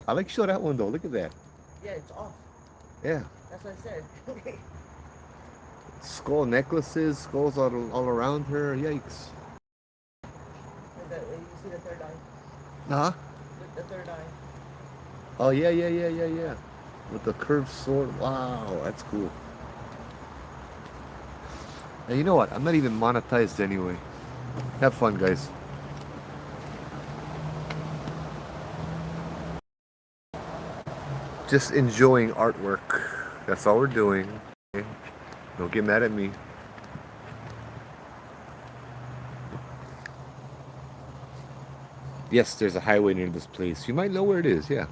I like show that one though. Look at that. Yeah, it's off. Yeah. That's what I said. Skull necklaces, skulls all around her. Yikes. And you see the third eye? Huh? The third eye. Oh yeah, yeah, yeah, yeah, yeah. With the curved sword. Wow, that's cool. And you know what? I'm not even monetized anyway. Have fun, guys. Just enjoying artwork. That's all we're doing. Okay? Don't get mad at me. Yes, there's a highway near this place. You might know where it is, yeah.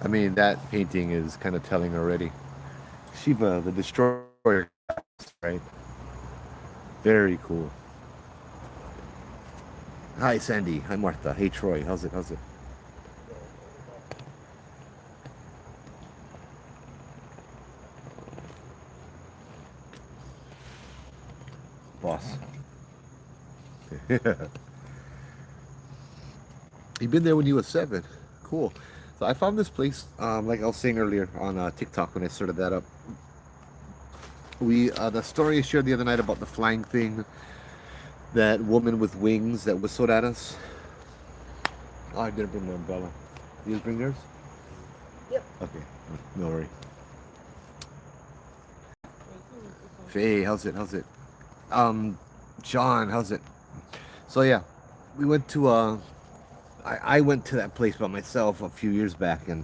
I mean, that painting is kind of telling already. Shiva, the destroyer, right? Very cool. Hi, Sandy. Hi, Martha. Hey, Troy. How's it? How's it? Boss. You've been there when you was 7. Cool. So I found this place, like I was saying earlier on TikTok when I started that up. The story I shared the other night about the flying thing, that woman with wings that whistled at us. Oh, I didn't bring my umbrella. You guys bring yours? Yep. Okay, no worry. Faye, how's it? How's it? Um, John, how's it? So yeah, we went to I went to that place by myself a few years back, and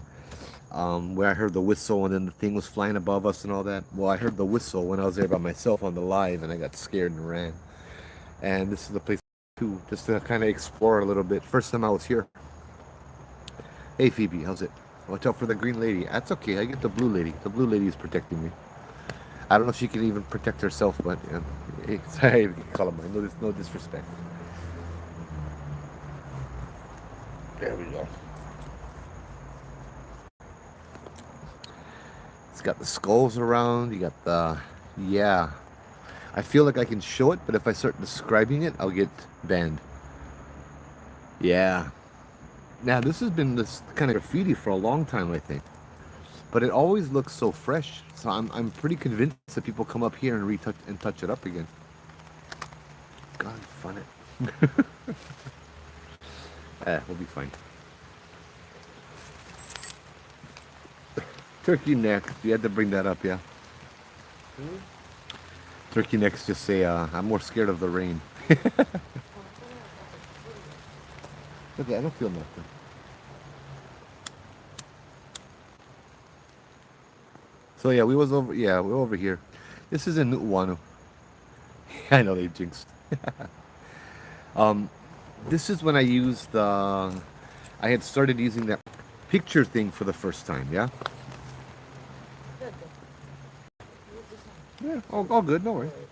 where I heard the whistle and then the thing was flying above us and all that. Well, I heard the whistle when I was there by myself on the live, and I got scared and ran. And this is the place too, just to kind of explore a little bit. First time I was here. Hey Phoebe, how's it? Watch out for the green lady. That's okay. I get the blue lady. The blue lady is protecting me. I don't know if she can even protect herself, but yeah. Hey, sorry, you can call her mine. No disrespect. There we go. It's got the skulls around. You got the, yeah. I feel like I can show it, but if I start describing it, I'll get banned. Yeah. Now this has been this kind of graffiti for a long time, I think. But it always looks so fresh. So I'm pretty convinced that people come up here and retouch and touch it up again. God, fun it. We'll be fine. Turkey necks. You had to bring that up, yeah. Hmm? Turkey necks just say, I'm more scared of the rain. Okay, I don't feel nothing. So yeah, we was over. Yeah, we're over here. This is in Nu'uanu. I know they jinxed. Um, this is when I used the. I had started using that picture thing for the first time. Yeah. Good. Use this one. Yeah. All good. No worries. Alright.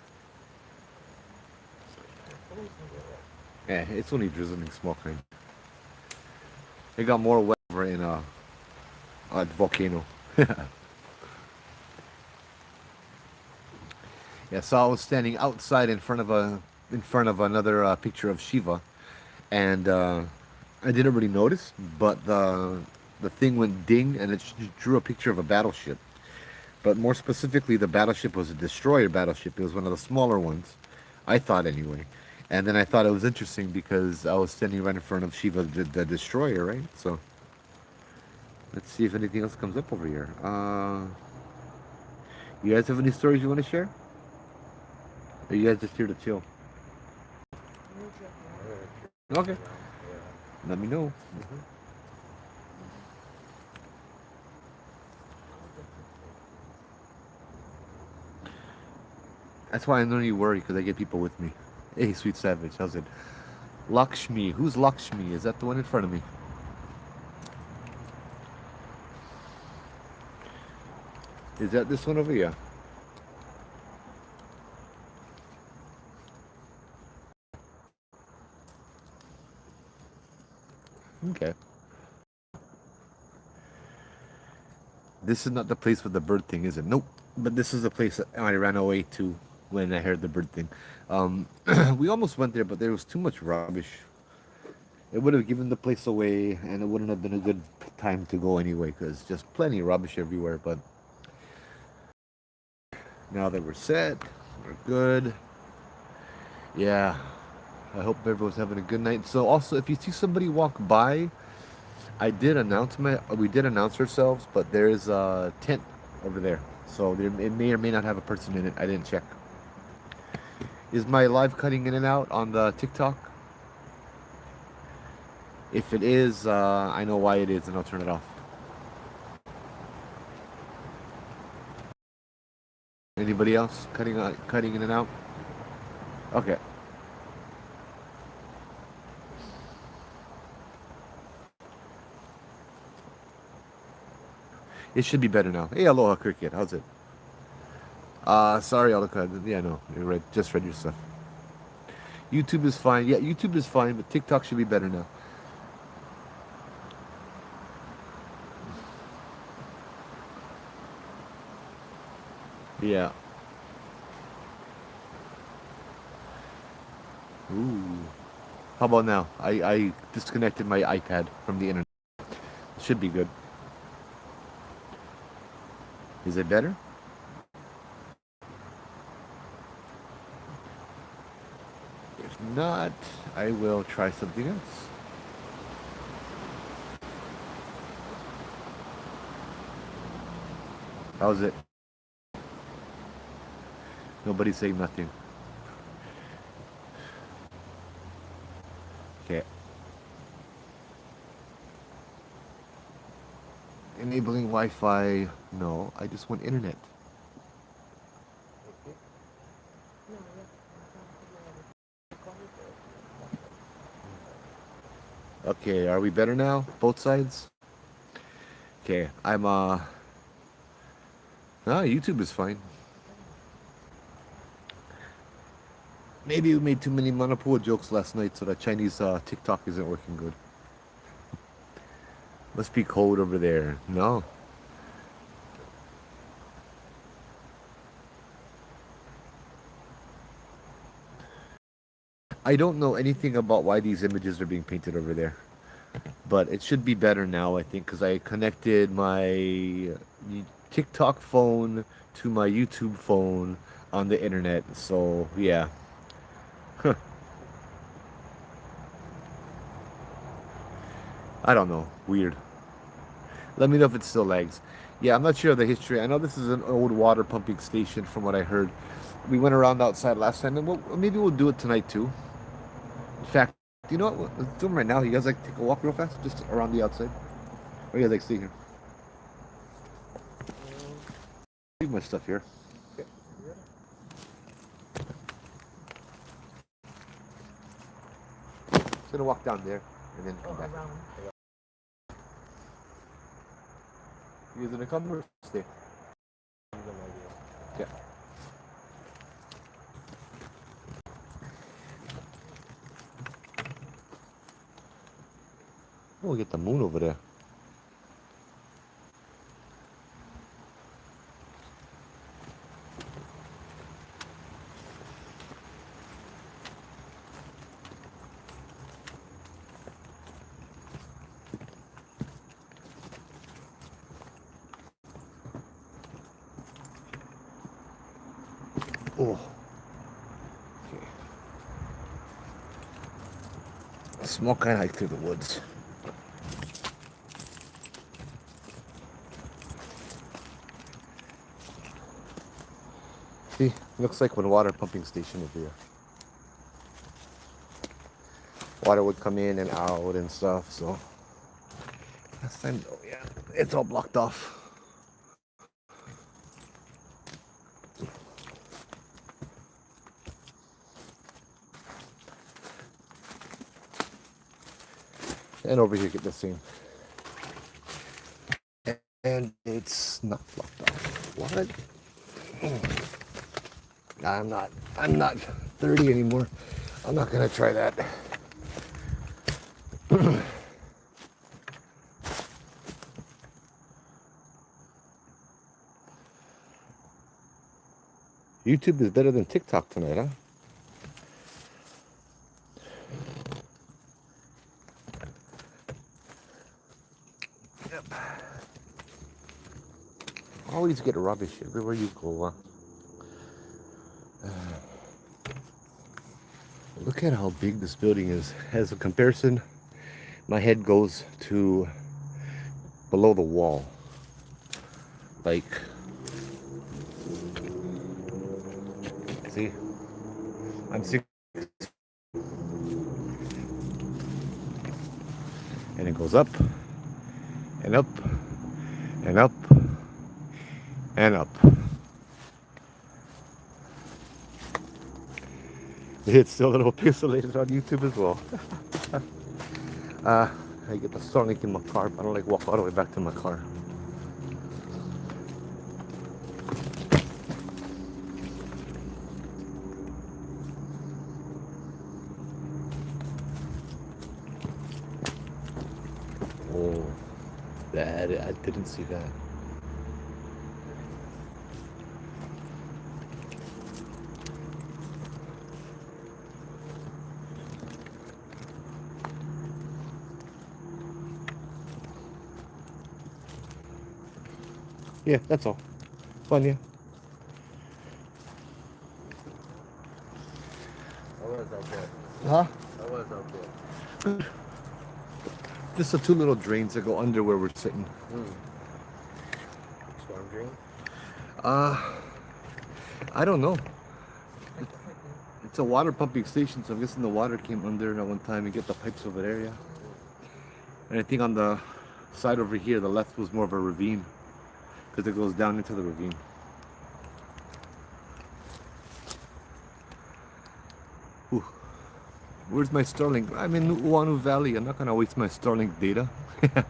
Always gonna get wet. Yeah, it's only drizzling small kind. It got more wet over in at volcano. Yeah, so I was standing outside in front of another picture of Shiva, and I didn't really notice, but the thing went ding, and it drew a picture of a battleship. But more specifically, the battleship was a destroyer battleship. It was one of the smaller ones, I thought anyway. And then I thought it was interesting because I was standing right in front of Shiva, the destroyer, right? So let's see if anything else comes up over here. You guys have any stories you want to share? Or you guys just here to chill? New trip now. Okay. Let me know. That's why I don't need worry because I get people with me. Hey, sweet savage, how's it? Lakshmi, who's Lakshmi? Is that the one in front of me? Is that this one over here? Okay. This is not the place with the bird thing, is it? Nope. But this is the place that I ran away to when I heard the bird thing. Um, we almost went there, but there was too much rubbish. It would have given the place away, and it wouldn't have been a good time to go anyway, because just plenty of rubbish everywhere. But now that we're set, we're good. Yeah, I hope everyone's having a good night. So also, if you see somebody walk by, we did announce ourselves, but there is a tent over there. So it may or may not have a person in it. I didn't check. Is my live cutting in and out on the TikTok? If it is, I know why it is, and I'll turn it off. Anybody else cutting in and out? Okay. It should be better now. Hey, aloha, cricket. How's it? Sorry, Alaka. Yeah, no, you read. Just read your stuff. YouTube is fine. Yeah, YouTube is fine, but TikTok should be better now. Yeah. Ooh. How about now? I disconnected my iPad from the internet. It should be good. Is it better? If not, I will try something else. How's it? Nobody's saying nothing. Okay. Enabling Wi-Fi. No, I just want internet. Okay, are we better now? Both sides? Okay, YouTube is fine. Maybe we made too many Manapua jokes last night, so that Chinese TikTok isn't working good. Must be cold over there. No. I don't know anything about why these images are being painted over there. But it should be better now, I think, because I connected my TikTok phone to my YouTube phone on the internet. So, yeah. I don't know. Weird. Let me know if it still lags. Yeah, I'm not sure of the history. I know this is an old water pumping station from what I heard. We went around outside last time, and maybe we'll do it tonight too. In fact, you know what? Let's do them right now. You guys like take a walk real fast, just around the outside? Or you guys like stay here? Leave my stuff here. Just gonna walk down there and then come back. You guys gonna come or stay? Yeah. Oh, we get the moon over there. Oh. Okay. A small kind of hike through the woods. See, looks like one water pumping station over here. Water would come in and out and stuff, so last time, oh yeah, it's all blocked off. And over here get the same. And it's not blocked off. What? I'm not 30 anymore. I'm not gonna try that. YouTube is better than TikTok tonight, huh? Always get rubbish everywhere you go. Look at how big this building is. As a comparison, my head goes to below the wall. Like, see, I'm 6, and it goes up and up and up and up. It's still a little pixelated on YouTube as well. I get the Starlink in my car, but I don't like walk all the way back to my car. Oh, that I didn't see that. Yeah, that's all. Fun, yeah. I was out there. Huh? I was out there. Just the 2 little drains that go under where we're sitting. Storm drain? Uh, I don't know. It's a water pumping station, so I'm guessing the water came under at one time and get the pipes over there, yeah. And I think on the side over here, the left was more of a ravine because it goes down into the ravine. Ooh. Where's my Starlink? I'm in Uanu Valley. I'm not gonna waste my Starlink data. Okay.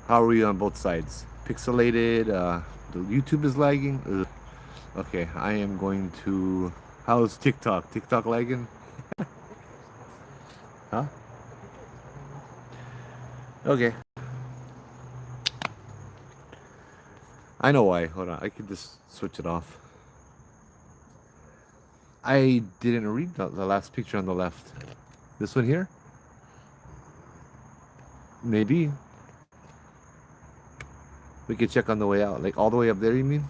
How are we on both sides? Pixelated. The YouTube is lagging. Ugh. Okay, I am going to. How's TikTok? TikTok lagging? Huh? Okay. I know why. Hold on. I could just switch it off. I didn't read the last picture on the left. This one here? Maybe. We could check on the way out. Like all the way up there, you mean?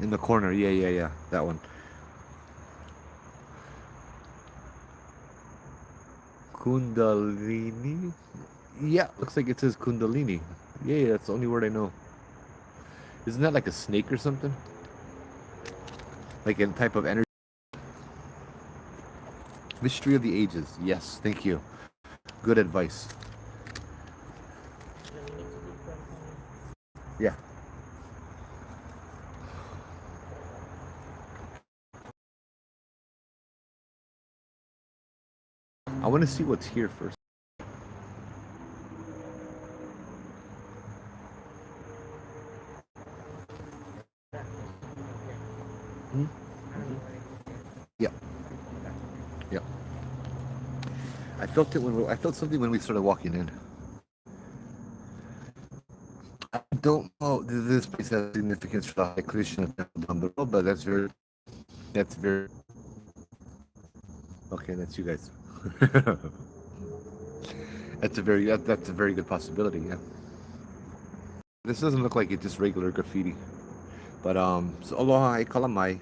In the corner. Yeah, yeah, yeah. That one. Kundalini? Yeah, looks like it says Kundalini. Yeah, yeah, that's the only word I know. Isn't that like a snake or something? Like a type of energy? Mystery of the ages. Yes, thank you. Good advice. Yeah. I want to see what's here first. Hmm? Yeah. Yeah. I felt it I felt something when we started walking in. I don't know. This place has significance for the Hare Krishna temple down below, but that's very. Okay, that's you guys. That's a very good possibility. Yeah. This doesn't look like it's just regular graffiti, but so aloha e kalamai.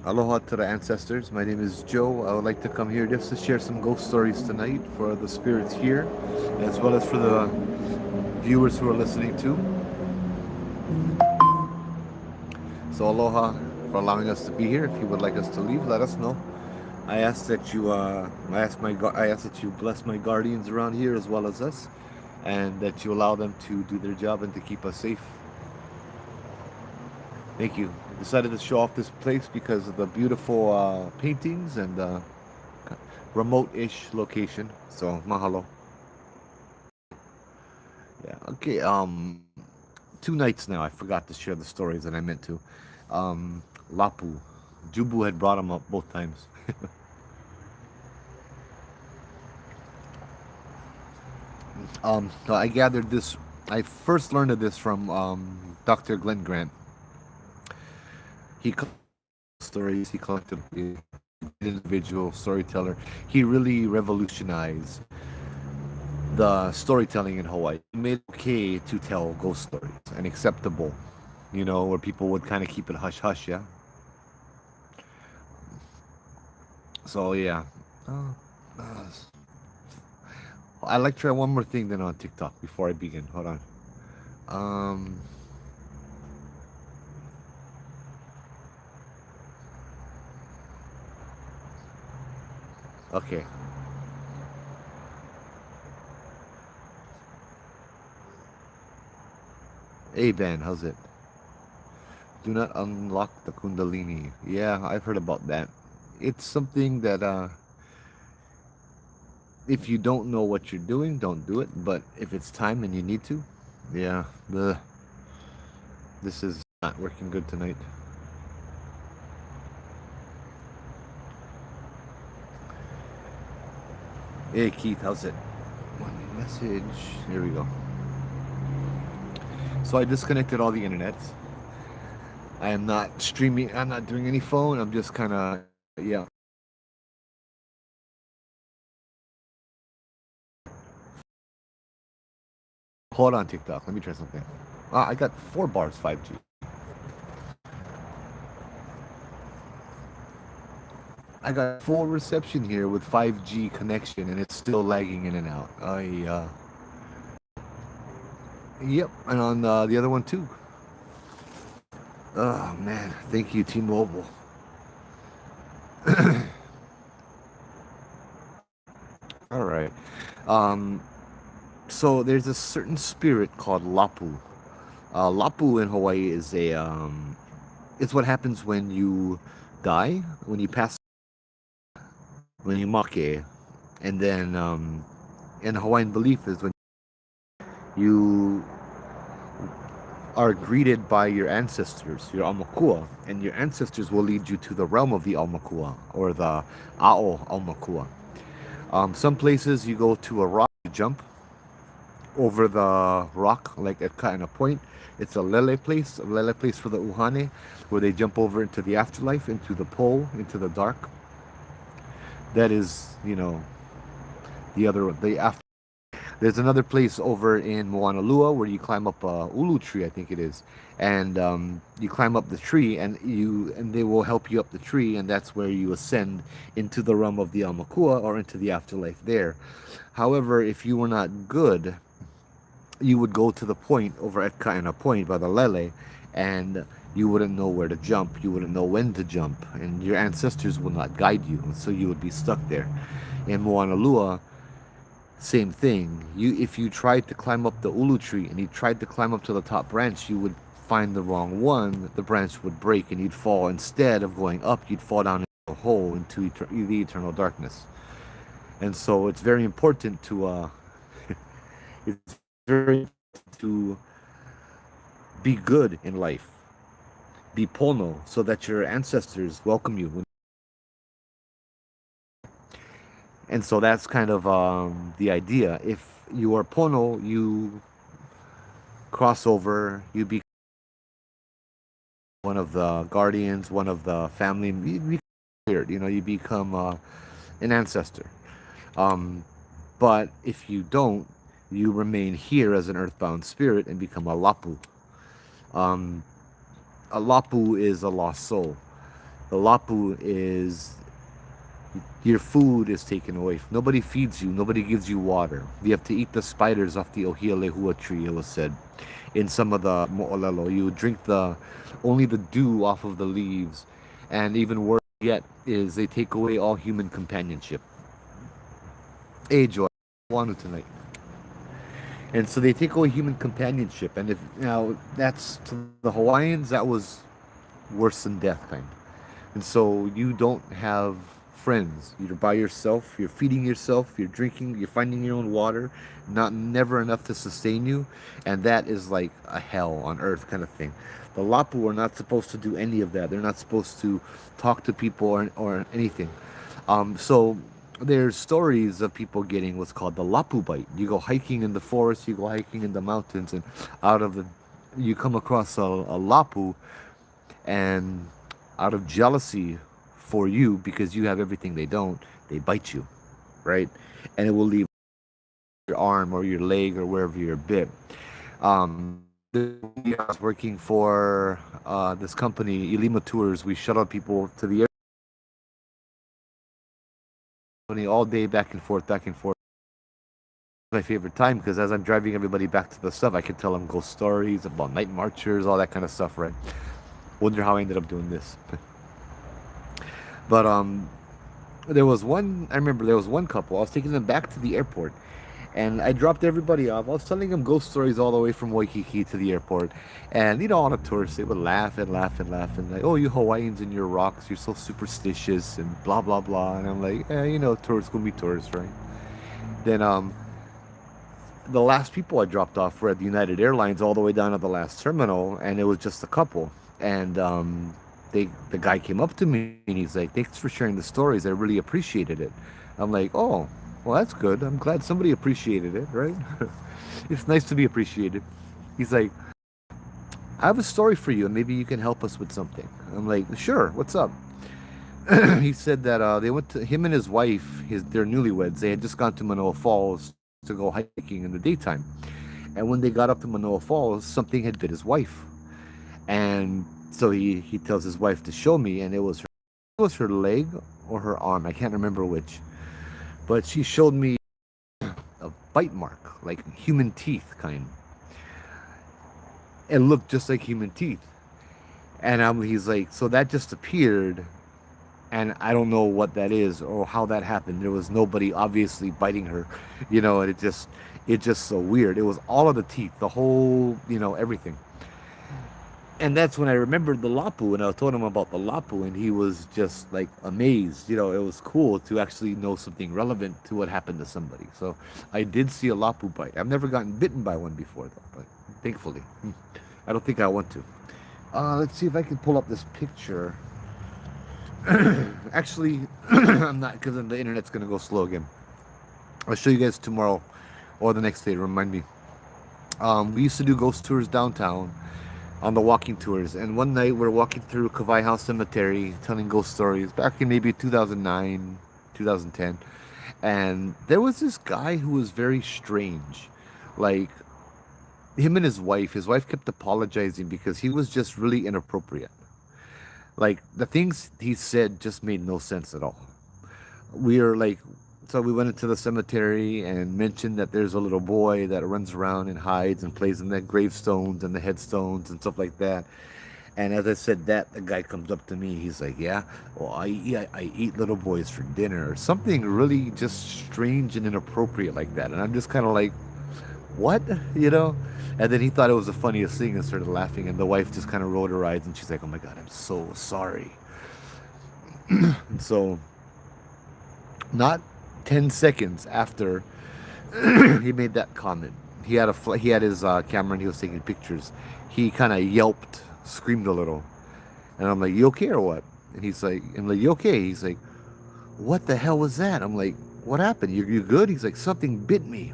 Aloha to the ancestors. My name is Joe. I would like to come here just to share some ghost stories tonight for the spirits here, as well as for the viewers who are listening too. So aloha for allowing us to be here. If you would like us to leave, let us know. I ask that you, I ask that you bless my guardians around here as well as us, and that you allow them to do their job and to keep us safe. Thank you. I decided to show off this place because of the beautiful paintings and remote-ish location. So mahalo. Yeah. Okay. 2 nights now. I forgot to share the stories that I meant to. Lapu, Jubu had brought them up both times. So I gathered this. I first learned of this from Dr. Glenn Grant. He collected stories. He collected individual storyteller. He really revolutionized the storytelling in Hawaii. He made it okay to tell ghost stories and acceptable, where people would kind of keep it hush hush, yeah. So yeah, uh, uh, I like to try one more thing then on TikTok before I begin. Hold on. Um, okay. Hey Ben, how's it? Do not unlock the Kundalini. Yeah, I've heard about that. It's something that if you don't know what you're doing, don't do it. But if it's time and you need to, yeah, this is not working good tonight. Hey Keith, how's it? One message. Here we go. So I disconnected all the internets. I am not streaming. I'm not doing any phone. I'm just kind of yeah. Hold on, TikTok. Let me try something. I got 4 bars 5G. I got full reception here with 5G connection, and it's still lagging in and out. Yep, and on the other one too. Oh man, thank you, T-Mobile. All right. Um, so there's a certain spirit called Lapu. Lapu in Hawaii is it's what happens when you die, when you pass, when you make, and then in Hawaiian belief is when you are greeted by your ancestors, your Aumakua, and your ancestors will lead you to the realm of the Aumakua or the Ao Aumakua. Some places you go to a rock, you jump over the rock, like at kind of point. It's a lele place for the Uhane, where they jump over into the afterlife, into the pole, into the dark. That is, the after. There's another place over in Moanalua where you climb up a ulu tree, I think it is, and you climb up the tree, and they will help you up the tree, and that's where you ascend into the realm of the Amakua or into the afterlife there. However, if you were not good, you would go to the point over at Kaina Point by the Lele, and you wouldn't know where to jump, you wouldn't know when to jump, and your ancestors would not guide you, and so you would be stuck there. In Moanalua, same thing. If you tried to climb up the ulu tree and you tried to climb up to the top branch, you would find the wrong one. The branch would break and you'd fall. Instead of going up, you'd fall down into a hole into the eternal darkness. And so it's very important to it's very important to be good in life, be pono, so that your ancestors welcome you. And so that's kind of the idea. If you are pono, you cross over, you be one of the guardians, one of the family. You become an ancestor. Um, but if you don't, you remain here as an earthbound spirit and become a lapu. Um, a lapu is a lost soul. The lapu is your food is taken away. Nobody feeds you. Nobody gives you water. You have to eat the spiders off the ohia lehua tree. It was said in some of the mo'olelo. You drink the only the dew off of the leaves, and even worse yet is they take away all human companionship. Hey, Joy, Wanu tonight. And so they take away human companionship, and if now that's to the Hawaiians, that was worse than death, kind. And so you don't have friends. You're by yourself. You're feeding yourself. You're drinking. You're finding your own water. Not never enough to sustain you, and that is like a hell on earth kind of thing. The Lapu are not supposed to do any of that. They're not supposed to talk to people or anything. So there's stories of people getting what's called the lapu bite. You go hiking in the forest, you go hiking in the mountains, and out of the, you come across a lapu, and out of jealousy for you because you have everything they don't, they bite you, right? And it will leave your arm or your leg or wherever you're bit. I was working for this company, Ilima Tours. We shuttle people to the airport all day, back and forth, back and forth. My favorite time because as I'm driving everybody back to the stuff, I can tell them ghost stories about night marchers, all that kind of stuff, right? Wonder how I ended up doing this. But there was one. I remember there was one couple. I was taking them back to the airport, and I dropped everybody off. I was telling them ghost stories all the way from Waikiki to the airport, and on a tourist, they would laugh and laugh and laugh and like, "Oh, you Hawaiians and your rocks, you're so superstitious," and blah blah blah. And I'm like, tourists gonna be tourists, right? Then the last people I dropped off were at the United Airlines all the way down to the last terminal, and it was just a couple. And the guy came up to me and he's like, "Thanks for sharing the stories. I really appreciated it." I'm like, "Oh, well, that's good. I'm glad somebody appreciated it, right?" It's nice to be appreciated. He's like, "I have a story for you, and maybe you can help us with something." I'm like, "Sure. What's up?" He said that they went to him and his wife, they're newlyweds. They had just gone to Manoa Falls to go hiking in the daytime, and when they got up to Manoa Falls, something had bit his wife, and so he tells his wife to show me, and it was her leg or her arm. I can't remember which, but she showed me a bite mark, like human teeth, kind. It looked just like human teeth, and he's like, so that just appeared, and I don't know what that is or how that happened. There was nobody obviously biting her, and it just so weird. It was all of the teeth, the whole, everything. And that's when I remembered the lapu, and I told him about the lapu, and he was just like amazed. It was cool to actually know something relevant to what happened to somebody. So I did see a lapu bite. I've never gotten bitten by one before though, but thankfully, I don't think I want to. Let's see if I can pull up this picture. Actually, I'm not, because then the internet's gonna go slow again. I'll show you guys tomorrow or the next day. Remind me. We used to do ghost tours downtown on the walking tours, and one night we're walking through Kawai House Cemetery, telling ghost stories back in maybe 2009, 2010, and there was this guy who was very strange, like him and his wife. His wife kept apologizing because he was just really inappropriate. Like the things he said just made no sense at all. We are like, so we went into the cemetery and mentioned that there's a little boy that runs around and hides and plays in the gravestones and the headstones and stuff like that. And as I said that, the guy comes up to me. He's like, "Yeah, well, I eat little boys for dinner," or something really just strange and inappropriate like that. And I'm just kind of like, "What?" And then he thought it was the funniest thing and started laughing. And the wife just kind of rolled her eyes and she's like, "Oh my God, I'm so sorry." And so, not 10 seconds after he made that comment, he had his camera and he was taking pictures. He kind of yelped, screamed a little, and I'm like, "You okay or what?" And he's like, "I'm like, you okay?" He's like, "What the hell was that?" I'm like, "What happened? You good?" He's like, "Something bit me."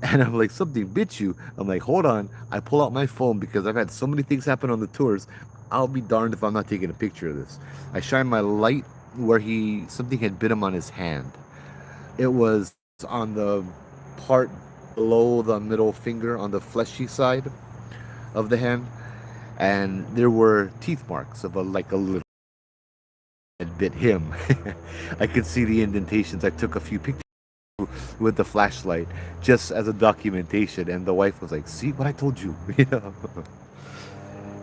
And I'm like, "Something bit you?" I'm like, "Hold on." I pull out my phone because I've had so many things happen on the tours. I'll be darned if I'm not taking a picture of this. I shine my light where something had bit him on his hand. It was on the part below the middle finger on the fleshy side of the hand, and there were teeth marks of a little had bit him. I could see the indentations. I took a few pictures with the flashlight just as a documentation, and the wife was like, "See what I told you,"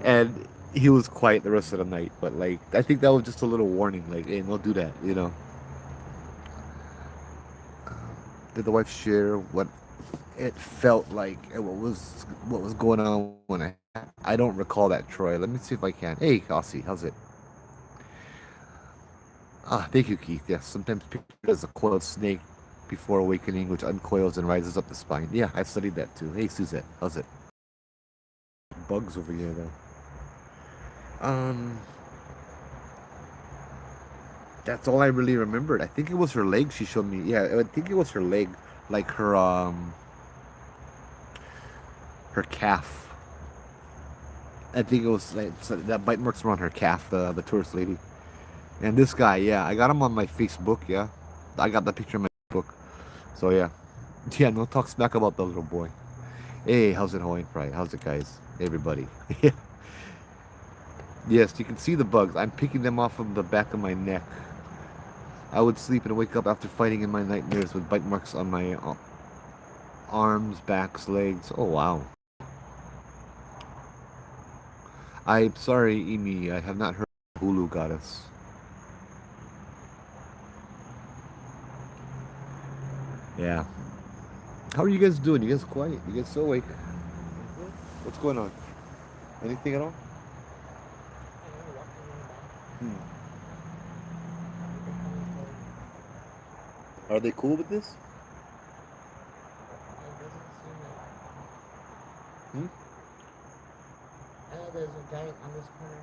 And he was quiet the rest of the night, but like I think that was just a little warning, like, "Hey, don't do that." Did the wife share what it felt like and what was going on when I don't recall that, Troy. Let me see if I can. Hey, Aussie, how's it? Thank you, Keith. Yes, sometimes pictured as a coiled snake before awakening, which uncoils and rises up the spine. Yeah, I studied that too. Hey, Suzette, how's it? Bugs over here though. Um, That's all I really remembered. I think it was her leg she showed me. Yeah, I think it was her leg, like her calf. I think it was like that bite marks were on her calf, the tourist lady. And this guy, yeah, I got him on my Facebook. Yeah, I got the picture on my Facebook. So yeah, yeah, no talk smack about the little boy. Hey, how's it, Hawaiian Pride? How's it, guys? Everybody. Yeah. Yes, you can see the bugs. I'm picking them off of the back of my neck. I would sleep and wake up after fighting in my nightmares with bite marks on my arms, backs, legs. Oh wow. I'm sorry, Emi. I have not heard Hulu goddess. Yeah. How are you guys doing? You guys quiet? You guys still awake? What's going on? Anything at all? Hmm. Are they cool with this? Hmm? I know there's a giant on this corner.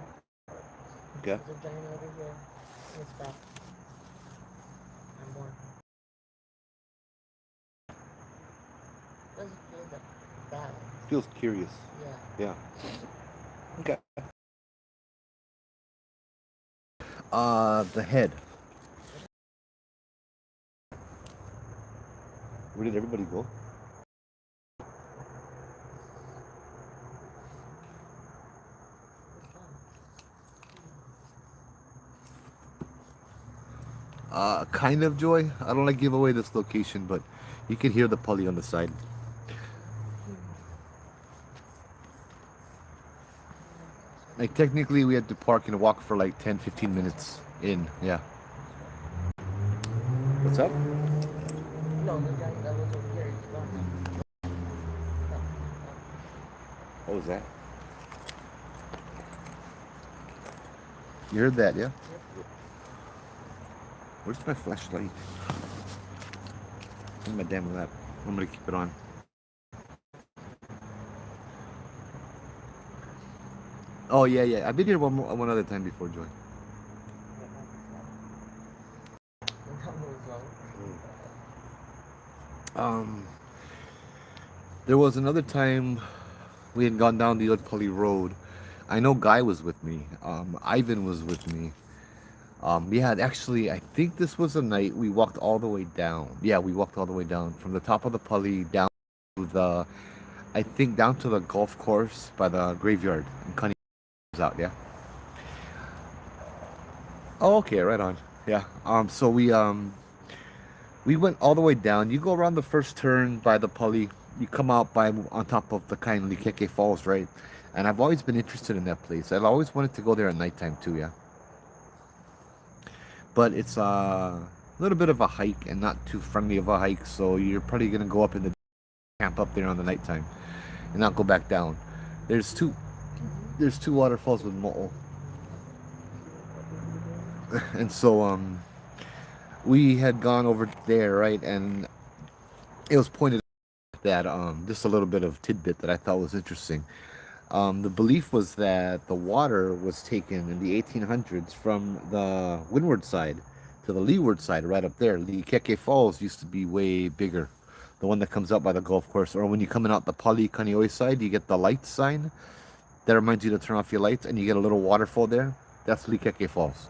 Okay. There's a giant over here. In its back. And more. Doesn't feel that bad. Feels curious. Yeah. Yeah. Okay. The head. Where did everybody go? Kind of, Joy. I don't like to give away this location, but you can hear the pulley on the side. Like, technically, we had to park and walk for like 10, 15 minutes in. Yeah. What's up? No, the giant that was over here is gone. What was that? You heard that, yeah? Where's my flashlight? In my damn lap. I'm gonna keep it on. Oh yeah, yeah. I've been here one other time before, Joy. Um, there was another time we had gone down the Pulley Road. I know Guy was with me. Ivan was with me. Yeah, actually, I think this was a night we walked all the way down. Yeah, we walked all the way down from the top of the Pulley down to I think down to the golf course by the graveyard and Cunningham was out. Yeah. Oh, okay, right on. Yeah. So we went all the way down. You go around the first turn by the Pulley. You come out by on top of the kind Likeke Falls, right? And I've always been interested in that place. I've always wanted to go there at nighttime too. Yeah. But it's a little bit of a hike and not too friendly of a hike, so you're probably gonna go up in the camp up there on the nighttime and not go back down. There's two waterfalls with mo'o. And so we had gone over there, right, and it was pointed out that just a little bit of tidbit that I thought was interesting. The belief was that the water was taken in the 1800s from the windward side to the leeward side, right up there. Likeke Falls used to be way bigger, the one that comes out by the golf course. Or when you're coming out the Pali Kaneohe side, you get the light sign that reminds you to turn off your lights, and you get a little waterfall there. That's Likeke Falls.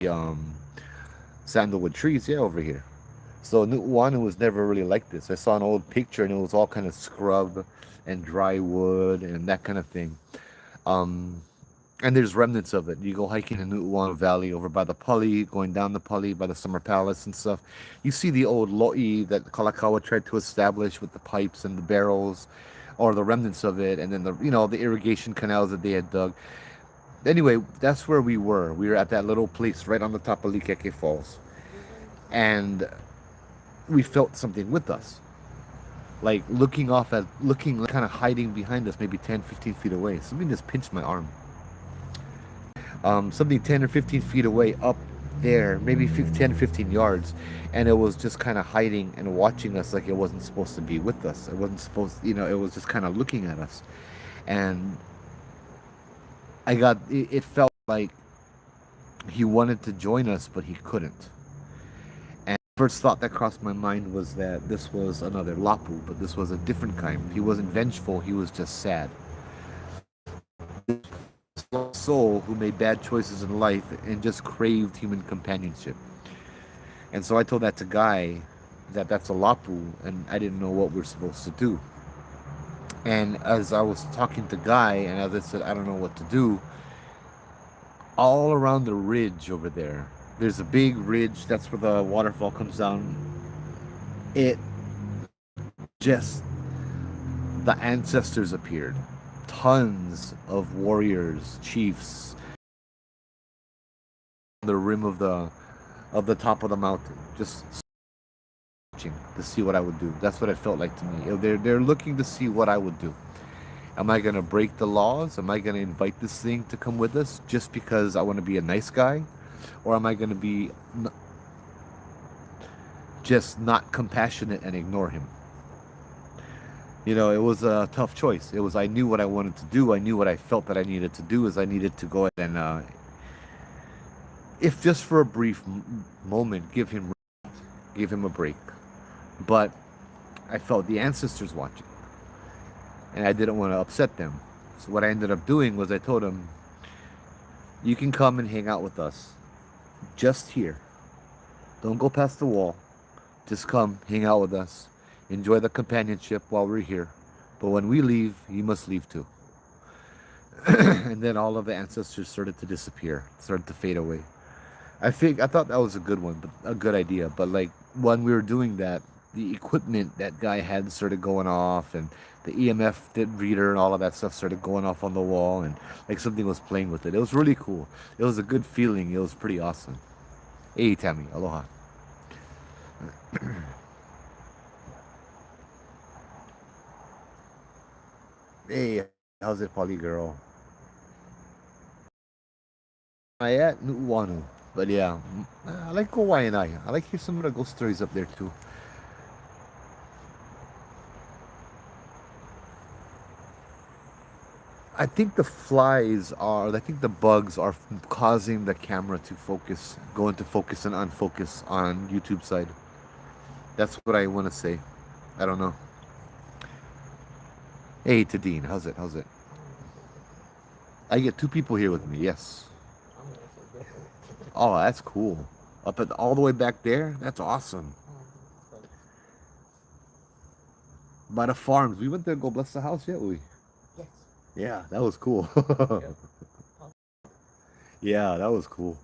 Um, Sandalwood trees, yeah, over here. So Nu'uanu was never really like this. I saw an old picture and it was all kind of scrub and dry wood and that kind of thing. Um, and there's remnants of it. You go hiking in Nu'uanu Valley over by the Pali, going down the Pali by the Summer Palace and stuff. You see the old lo'i that Kalakaua tried to establish with the pipes and the barrels, or the remnants of it, and then the irrigation canals that they had dug. Anyway, that's where we were. We were at that little place right on the top of Likeke Falls, and we felt something with us, like looking kind of hiding behind us, maybe 10, 15 feet away. Something just pinched my arm. Something 10 or 15 feet away, up there, maybe 10, 15 yards, and it was just kind of hiding and watching us like it wasn't supposed to be with us. It wasn't supposed, it was just kind of looking at us. And it felt like he wanted to join us, but he couldn't. And the first thought that crossed my mind was that this was another Lapu, but this was a different kind. He wasn't vengeful, he was just sad. Soul who made bad choices in life and just craved human companionship. And so I told that to Guy that that's a Lapu, and I didn't know what we're supposed to do. And as I was talking to Guy, and as I said, I don't know what to do, all around the ridge over there's a big ridge. That's where the waterfall comes down. It just, the ancestors appeared. Tons of warriors, chiefs, on the rim of the top of the mountain, just watching to see what I would do. That's what it felt like to me. They're looking to see what I would do. Am I gonna break the laws? Am I gonna invite this thing to come with us just because I want to be a nice guy, or am I gonna be just not compassionate and ignore him? It was a tough choice. I knew what I wanted to do. I knew what I felt that I needed to do. Is I needed to go ahead and, if just for a brief moment, give him a break. But I felt the ancestors watching, and I didn't want to upset them. So what I ended up doing was I told him, "You can come and hang out with us, just here. Don't go past the wall. Just come, hang out with us, enjoy the companionship while we're here. But when we leave, you must leave too." And then all of the ancestors started to disappear, started to fade away. I thought that was a good one, but a good idea. But like when we were doing that, the equipment that Guy had started going off, and the EMF reader and all of that stuff started going off on the wall, and like something was playing with it. It was really cool. It was a good feeling. It was pretty awesome. Hey, Tammy, aloha. Hey, how's it, Polly girl? I at Nu'uanu. But yeah, I like Kauai and I like hear some of the ghost stories up there too. I think the bugs are causing the camera to go into focus and unfocus on YouTube side. That's what I want to say. I don't know. Hey, Tadine, how's it? How's it? I get two people here with me. Yes. I'm gonna say different. Oh, that's cool. Up at all the way back there. That's awesome. But By the farms, we went there to go bless the house yet, we? yes. Yeah, that was cool. Yep. Yeah, that was cool.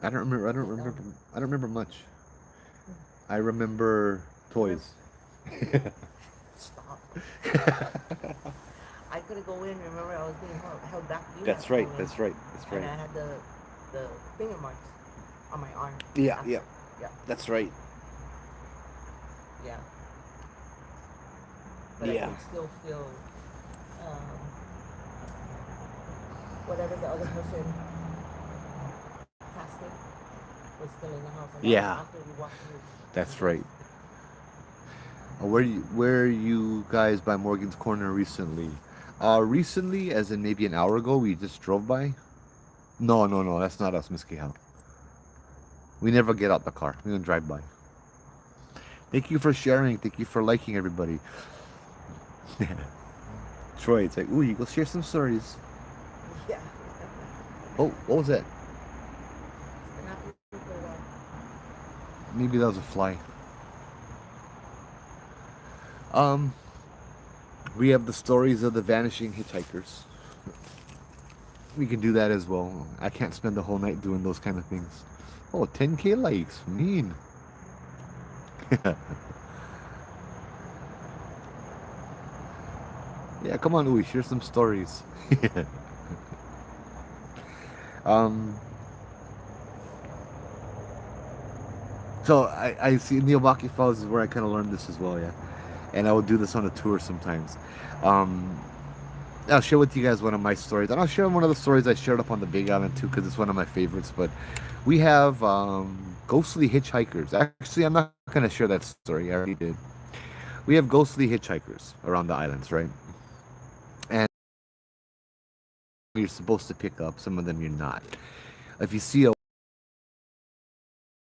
I don't remember. I don't remember much. I remember toys. Stop. I couldn't go in. Remember, I was being held back. You That's had to right. go in. That's right. That's And I right. had the finger marks on my arm. Yeah, After. yeah. Yeah. That's right. Yeah. But I Yeah. could still feel whatever the other person casting was still in the house. And that was Yeah. after we walked through. That's right. Where are you guys by Morgan's Corner recently? Recently, as in maybe an hour ago, we just drove by. No, no, no, that's not us, Miss Kihao. We never get out the car. We don't drive by. Thank you for sharing. Thank you for liking, everybody. Troy, it's like, ooh, you go share some stories. Yeah. Oh, what was that? It's been happening for a while. Maybe that was a fly. Um, we have the stories of the vanishing hitchhikers. We can do that as well. I can't spend the whole night doing those kind of things. Oh, 10K likes. Mean. Yeah, come on, Uwe, share some stories. um, so I see Neomaki Falls is where I kind of learned this as well, yeah. And I would do this on a tour sometimes. Um, I'll share with you guys one of my stories, and I'll share one of the stories I shared up on the Big Island too, because it's one of my favorites. But we have ghostly hitchhikers. Actually, I'm not gonna share that story. I already did. We have ghostly hitchhikers around the islands, right? And you're supposed to pick up. Some of them you're not. If you see a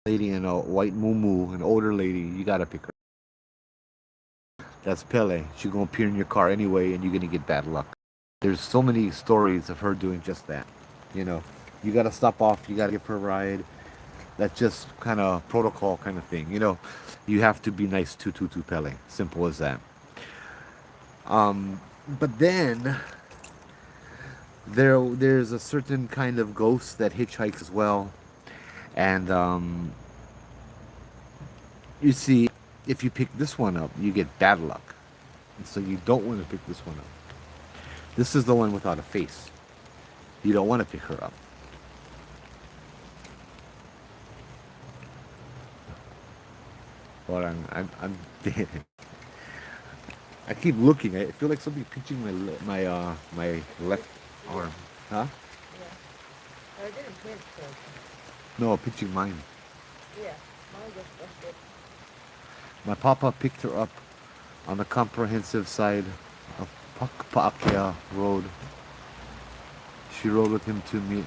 lady in a white muumuu, an older lady, you gotta pick her. That's Pele. She's gonna appear in your car anyway, and you're gonna get bad luck. There's so many stories of her doing just that. You know, you gotta stop off. You gotta give her a ride. That's just kind of protocol kind of thing. You know, you have to be nice to Pele. Simple as that. But then there's a certain kind of ghost that hitchhikes as well, and you see, if you pick this one up, you get bad luck, and so you don't want to pick this one up. This is the one without a face. You don't want to pick her up. Hold on, I'm dead. I keep looking. I feel like something pinching my left arm. Huh? Yeah. I didn't hit, so. No, pinching mine. Yeah. Mine just busted. My papa picked her up on the comprehensive side of Pakpaakia Road. She rode with him to meet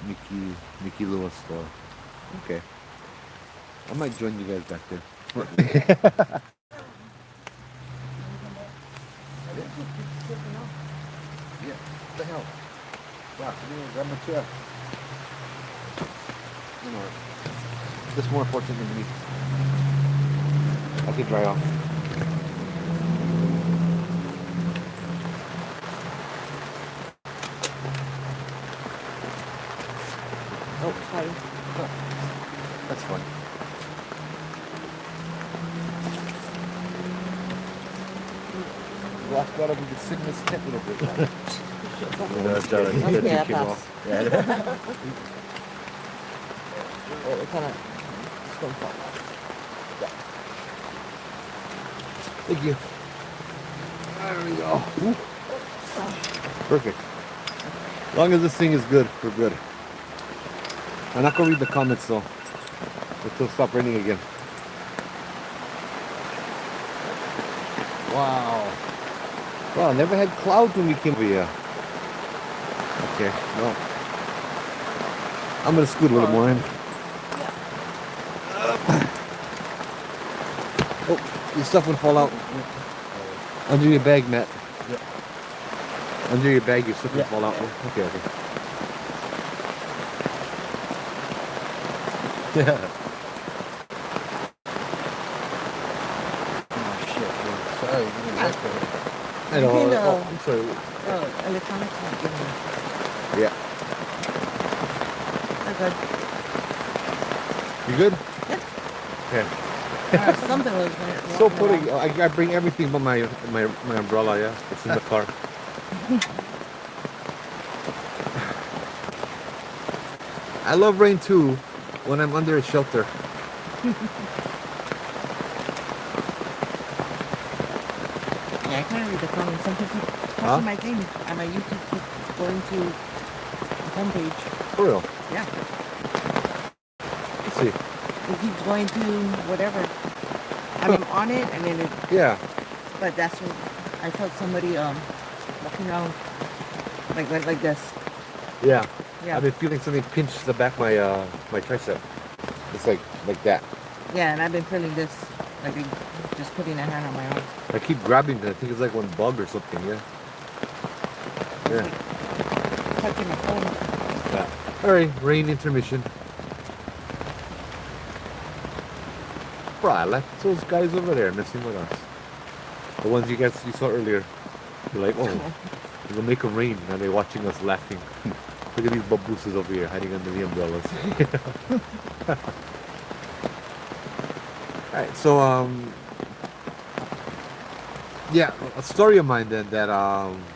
Mickey Lewis store. Okay. I might join you guys back there. Yeah, what the hell? Wow, come here, grab my chair. You know, this is more important than me. I could dry off. Oh, sorry. Huh. That's fine. Glass gotta be sitting in this tent a little bit. Okay, I pass. Yeah. It kind of swim fall. Thank you. There we go. Ooh. Perfect. As long as this thing is good, we're good. I'm not gonna read the comments though. It'll stop raining again. Wow. Wow, I never had clouds when we came over here. Okay, no. I'm gonna scoot a little more in. Oh, your stuff would fall out. Under your bag, Matt. Yeah. Under your bag, your stuff would Yeah. fall out. Okay, okay. Yeah. Oh shit, dude. Sorry, you didn't like that. I know. You can, Oh, I'm sorry. Electronics not giving me. Yeah. I'm good. You good? Yeah. Okay. Something was going to So putting, I bring everything but my umbrella. Yeah, it's in the car. I love rain too when I'm under a shelter. Yeah, I can't read the comments. Some people posting my thing on my YouTube keep going to the homepage. For real. Yeah. Let's see. It keeps going to whatever. I'm on it and then it, Yeah. but that's what I felt somebody walking around like this. Yeah. Yeah. I've been feeling something pinch the back of my tricep. It's like that. Yeah, and I've been feeling this, like just putting a hand on my arm. I keep grabbing it. I think it's like one bug or something. Yeah. Yeah. Touching my phone. Yeah. All right. Rain intermission. Bro, I left those guys over there messing with us. The ones you saw earlier. They're like, oh, we're gonna make them rain. Now they're watching us laughing. Look at these babooses over here hiding under the umbrellas. Alright, so yeah, a story of mine then that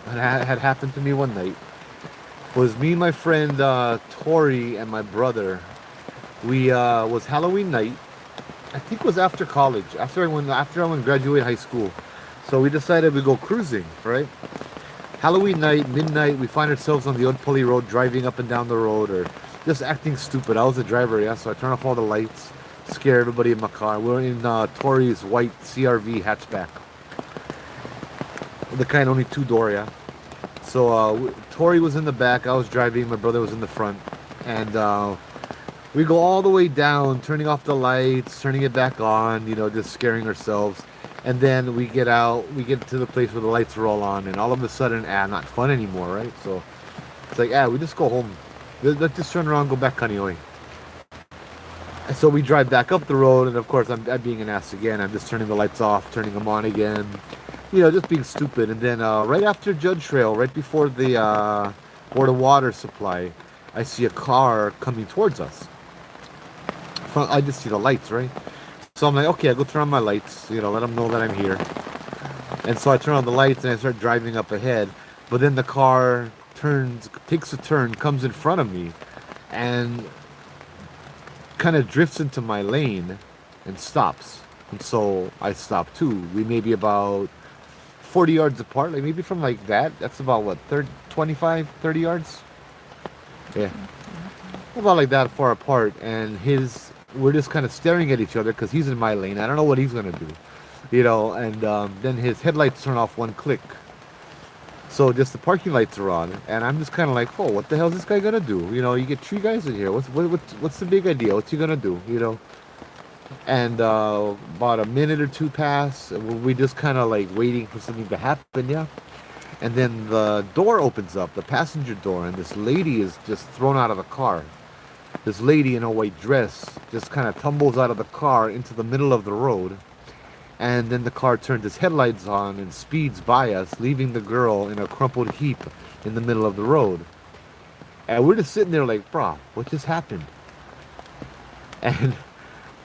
had happened to me one night was me and my friend Tori and my brother. We was Halloween night. I think it was after college, after I went graduate high school. So we decided we'd go cruising, right? Halloween night, midnight, we find ourselves on the Old Pulley Road, driving up and down the road, or just acting stupid. I was the driver, yeah, so I turn off all the lights, scare everybody in my car. We're in Tori's white CRV hatchback, the kind only two-door, yeah. So Tori was in the back, I was driving, my brother was in the front, and we go all the way down, turning off the lights, turning it back on, just scaring ourselves. And then we get out, we get to the place where the lights are all on, and all of a sudden, not fun anymore, right? So it's like, we just go home. Let's just turn around, go back Kaneohe. And so we drive back up the road, and of course, I'm being an ass again. I'm just turning the lights off, turning them on again, just being stupid. And then right after Judge Trail, right before the Board of Water Supply, I see a car coming towards us. I just see the lights, right? So I'm like, okay, I go turn on my lights, let them know that I'm here. And so I turn on the lights and I start driving up ahead. But then the car takes a turn, comes in front of me, and kind of drifts into my lane and stops. And so I stop too. We may be about 40 yards apart, like maybe from like that. That's about what, 25, 30 yards? Yeah. About like that far apart. And we're just kind of staring at each other because he's in my lane. I don't know what he's going to do, and then his headlights turn off one click. So just the parking lights are on, and I'm just kind of like, oh, what the hell is this guy going to do? You get three guys in here. What's the big idea? What's he going to do, And about a minute or two pass, we just kind of like waiting for something to happen, yeah. And then the door opens up, the passenger door, and this lady is just thrown out of the car. This lady in a white dress just kind of tumbles out of the car into the middle of the road. And then the car turns its headlights on and speeds by us, leaving the girl in a crumpled heap in the middle of the road. And we're just sitting there like, brah, what just happened? And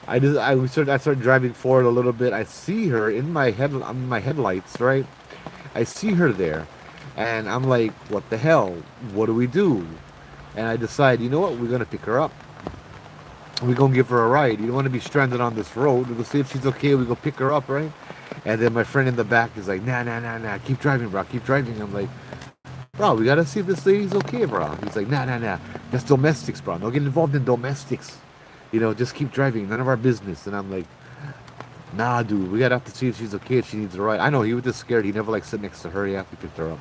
I start driving forward a little bit. I see her in my headlights, right? I see her there. And I'm like, what the hell? What do we do? And I decide, you know what? We're going to pick her up. We're going to give her a ride. You don't want to be stranded on this road. We'll see if she's okay. We go pick her up, right? And then my friend in the back is like, nah. Keep driving, bro. Keep driving. I'm like, bro, we got to see if this lady's okay, bro. He's like, nah. That's domestics, bro. Don't get involved in domestics. Just keep driving. None of our business. And I'm like, nah, dude. We got to have to see if she's okay, if she needs a ride. I know, he was just scared. He never, sit next to her after we picked her up.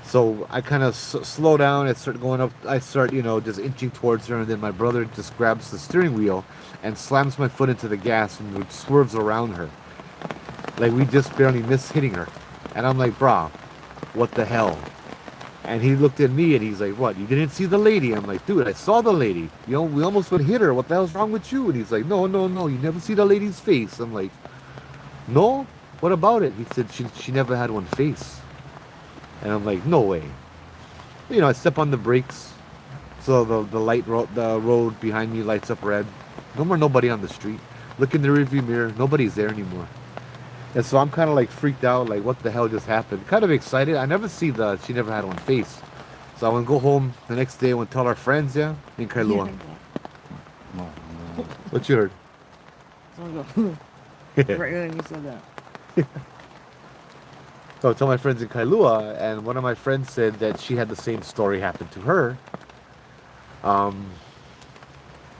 So I kind of slow down. I start going up. I start, just inching towards her. And then my brother just grabs the steering wheel and slams my foot into the gas and swerves around her. Like we just barely missed hitting her. And I'm like, brah, what the hell? And he looked at me and he's like, what? You didn't see the lady? I'm like, dude, I saw the lady. We almost would hit her. What the hell's wrong with you? And he's like, no. You never see the lady's face. I'm like, no? What about it? He said she never had one face. And I'm like, no way. I step on the brakes. So the road behind me lights up red. Nobody on the street. Look in the rearview mirror. Nobody's there anymore. And so I'm kind of like freaked out. Like, what the hell just happened? Kind of excited. I never see she never had one face. So I want to go home the next day. I want to tell our friends, yeah? In Kailua. No. What you heard? Someone go, right when you said that. So I tell my friends in Kailua, and one of my friends said that she had the same story happen to her.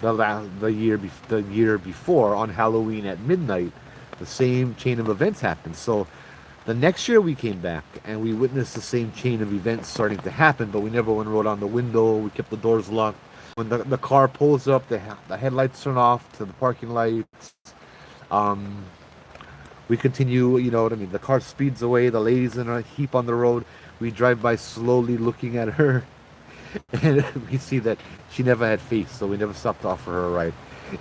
The year before on Halloween at midnight, the same chain of events happened. So the next year we came back and we witnessed the same chain of events starting to happen, but we never went and rode on the window. We kept the doors locked. When the car pulls up, the headlights turn off to the parking lights. We continue, you know what I mean? The car speeds away. The lady's in a heap on the road. We drive by slowly looking at her. And we see that she never had face, so we never stopped to offer her a ride.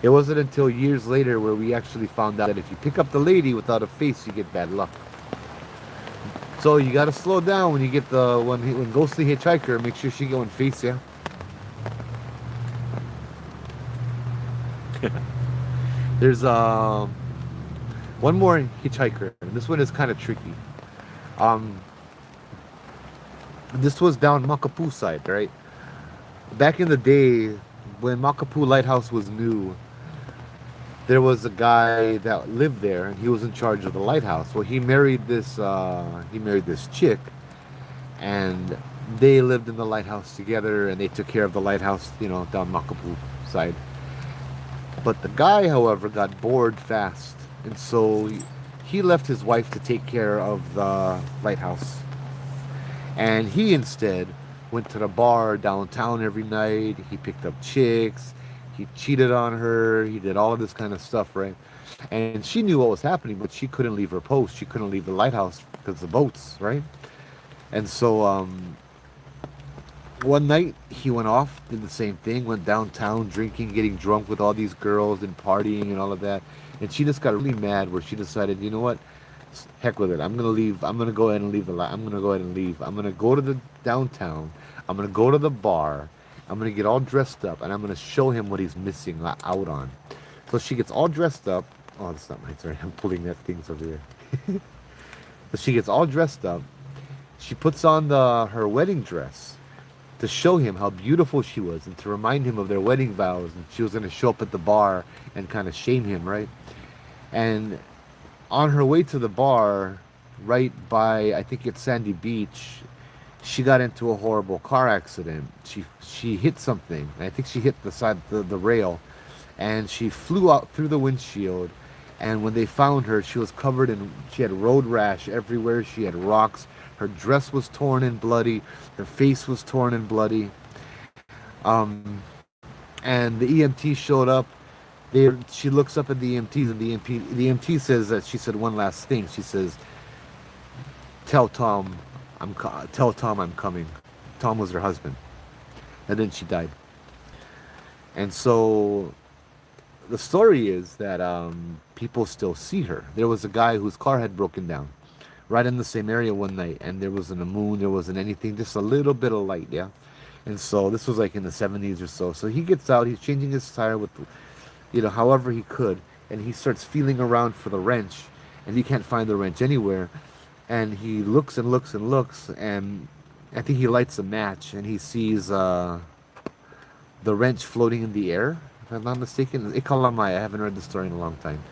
It wasn't until years later where we actually found out that if you pick up the lady without a face, you get bad luck. So you gotta slow down when you get when ghostly hitchhiker, make sure she going face, yeah? There's one more hitchhiker, and this one is kind of tricky. This was down Makapu side, right? Back in the day, when Makapu Lighthouse was new, there was a guy that lived there, and he was in charge of the lighthouse. Well, he married this chick, and they lived in the lighthouse together, and they took care of the lighthouse, down Makapu side. But the guy, however, got bored fast, and so he left his wife to take care of the lighthouse, and he instead went to the bar downtown every night. He picked up chicks. He cheated on her. He did all of this kind of stuff, right? And she knew what was happening, but she couldn't leave her post. She couldn't leave the lighthouse because of the boats, right? And so one night he went off, did the same thing, went downtown drinking, getting drunk with all these girls and partying and all of that. And she just got really mad where she decided, you know what? Heck with it. I'm gonna leave. I'm gonna go ahead and leave the I'm gonna go ahead and leave. I'm gonna go to the downtown. I'm gonna go to the bar. I'm gonna get all dressed up and I'm gonna show him what he's missing out on. So she gets all dressed up. Oh, that's not mine. Sorry, I'm pulling that things over here. So she gets all dressed up. She puts on her wedding dress to show him how beautiful she was and to remind him of their wedding vows. And she was going to show up at the bar and kind of shame him, right? And on her way to the bar, right by, I think it's Sandy Beach, she got into a horrible car accident. She hit something. I think she hit the side, the rail, and she flew out through the windshield. And when they found her, she was covered in, she had road rash everywhere. She had rocks. Her dress was torn and bloody. Her face was torn and bloody. Um, and the EMT showed up. She looks up at the EMTs, and the EMT says that she said one last thing. She says, "Tell Tom, tell Tom I'm coming." Tom was her husband, and then she died. And so the story is that people still see her. There was a guy whose car had broken down right in the same area one night, and there wasn't a moon, there wasn't anything, just a little bit of light, yeah. And so this was like in the 70s or so. So he gets out, he's changing his tire with, however he could, and he starts feeling around for the wrench, and he can't find the wrench anywhere. And he looks and looks and looks, and I think he lights a match, and he sees the wrench floating in the air, if I'm not mistaken. Ikalamai, I haven't read the story in a long time.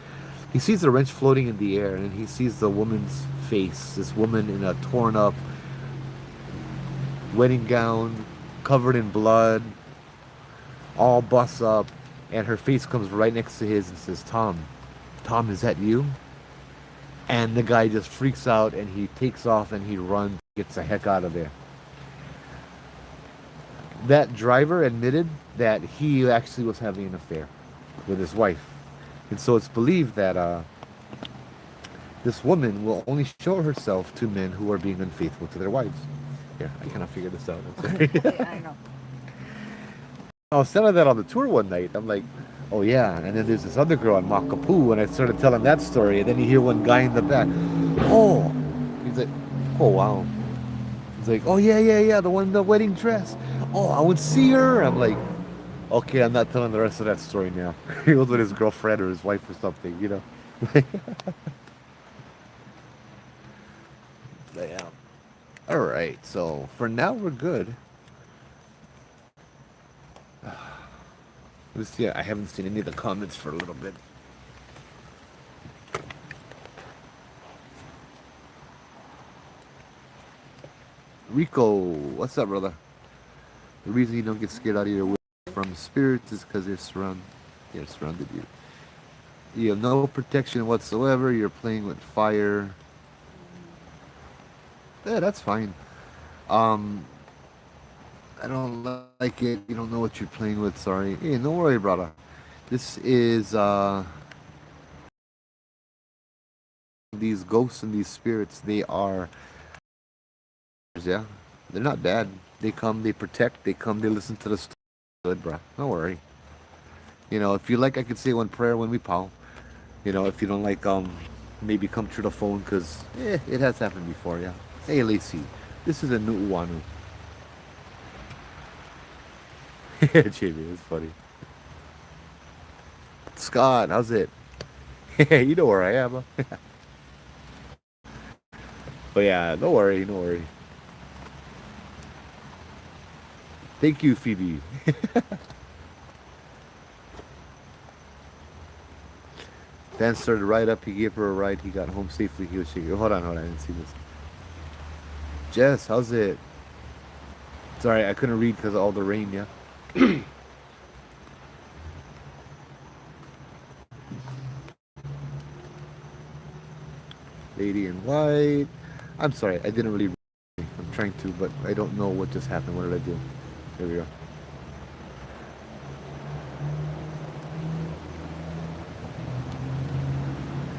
He sees the wrench floating in the air, and he sees the woman's face. This woman in a torn up wedding gown, covered in blood, all bust up, and her face comes right next to his and says, "Tom, Tom, is that you?" And the guy just freaks out, and he takes off and he runs, gets the heck out of there. That driver admitted that he actually was having an affair with his wife. And so it's believed that this woman will only show herself to men who are being unfaithful to their wives. Yeah, I cannot figure this out. I'm sorry. I know. I was telling that on the tour one night. I'm like, oh yeah. And then there's this other girl on Makapu, and I started telling that story. And then you hear one guy in the back. Oh, he's like, oh wow. He's like, oh yeah, yeah, yeah, the one in the wedding dress. Oh, I would see her. I'm like, okay, I'm not telling the rest of that story now. He was with his girlfriend or his wife or something. Yeah. All right. So for now, we're good. Let's see. I haven't seen any of the comments for a little bit. Rico, what's up, brother? The reason you don't get scared out of your way from spirits is because they're surrounded you. You have no protection whatsoever. You're playing with fire. Yeah, that's fine. Um, I don't like it. You don't know what you're playing with. Sorry. Hey, don't worry, brother. This is these ghosts and these spirits. They are, yeah, they're not bad. They come, they protect. They come, they listen to the story. Good, bro. Don't worry. If you like, I could say one prayer when we pow. If you don't like, maybe come through the phone, because it has happened before, yeah. Hey, Lacey, this is a new Uanu. Jamie, it's funny. Scott, how's it? You know where I am, huh? But yeah, don't worry, don't worry. Thank you, Phoebe. Dan started right up. He gave her a ride. He got home safely. He was shaking. Hold on. I didn't see this. Jess, how's it? Sorry, I couldn't read because of all the rain, yeah? Lady in white. I'm sorry, I didn't really read. I'm trying to, but I don't know what just happened. What did I do? There we go.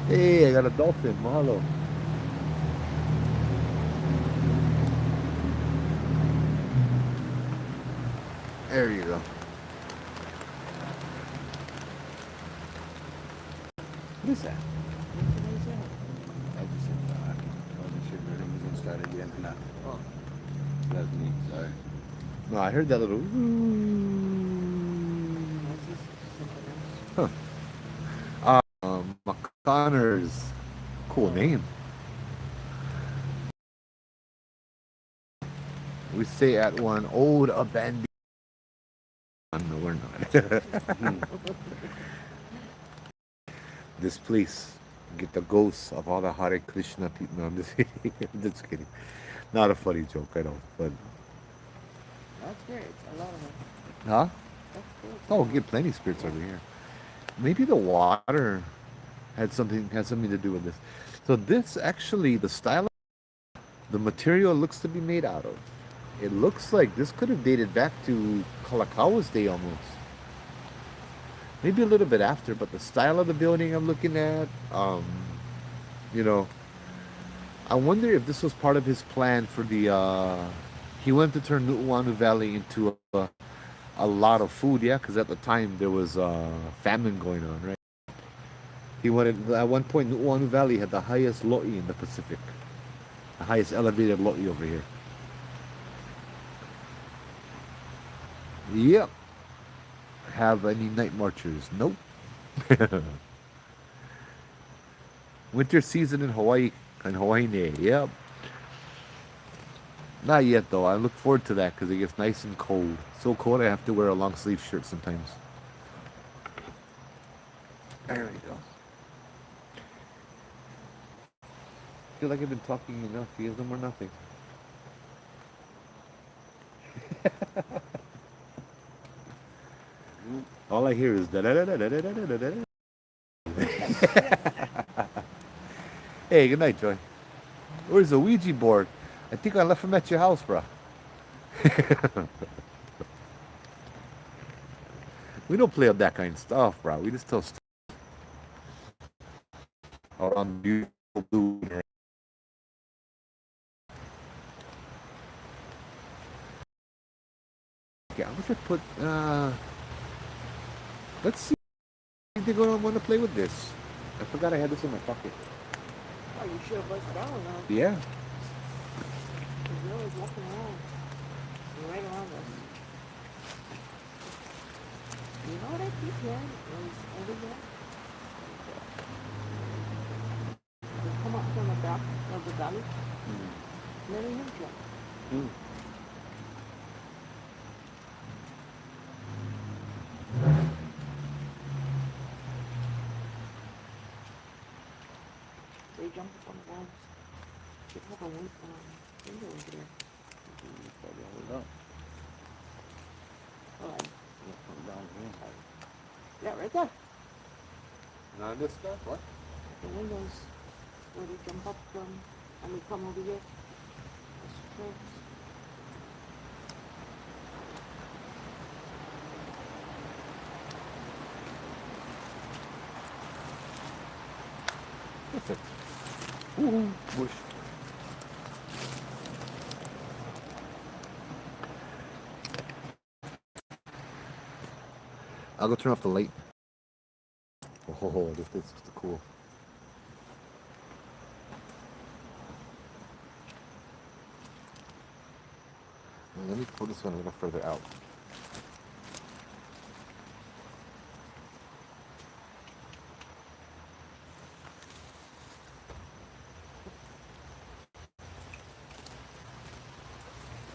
Hey, I got a dolphin. Mahalo. There you go. What is that? I just said, all the shit ready was gonna start again. Nah, Oh, that's me. Sorry. No, I heard that little. what's this? Something else. Huh. McConnors. Cool name. We stay at one old abandoned. No, we're not. This place. Get the ghosts of all the Hare Krishna people. No, I'm just kidding. I'm just kidding. Not a funny joke, I know. But, That's great. It's a lot of them. huh? That's good. Oh, get plenty of spirits over here. Maybe the water had something to do with this. So this actually, the style, the material it looks to be made out of. It looks like this could have dated back to Kalakawa's day almost. Maybe a little bit after, but the style of the building I'm looking at, you know, I wonder if this was part of his plan for the. He wanted to turn Nuuanu Valley into a lot of food, yeah, because at the time there was famine going on, right? He wanted at one point Nuuanu Valley had the highest loi in the Pacific, the highest elevated loi over here. Yep. Have any night marchers? Nope. Winter season in Hawaii and Hawaii. Yep. Not yet though. I look forward to that because it gets nice and cold. So cold I have to wear a long sleeve shirt sometimes. There we go. I feel like I've been talking enough. He has no more nothing. All I hear is da da da da da da da da da. Hey, good night, Joy. Where's the Ouija board? I think I left him at your house, bro. We don't play up that kind of stuff, bro. We just tell stories around beautiful blue. Yeah, I wish I put. Let's see if they're gonna want to play with this. I forgot I had this in my pocket. Oh, you should have busted that one out. Yeah. Because you're always walking around. You're right around us. You know what I keep hearing is everywhere? They come up from the back of the valley. Let him jump. They jump up on the walls. They have a window over there. Probably hold up. Oh, Come down here. yeah, right there. Not this stuff. What? The windows where they jump up from and they come over here. That's tracks. Perfect. Ooh, bush. I'll go turn off the light. Oh, this is cool. Let me pull this one a little further out.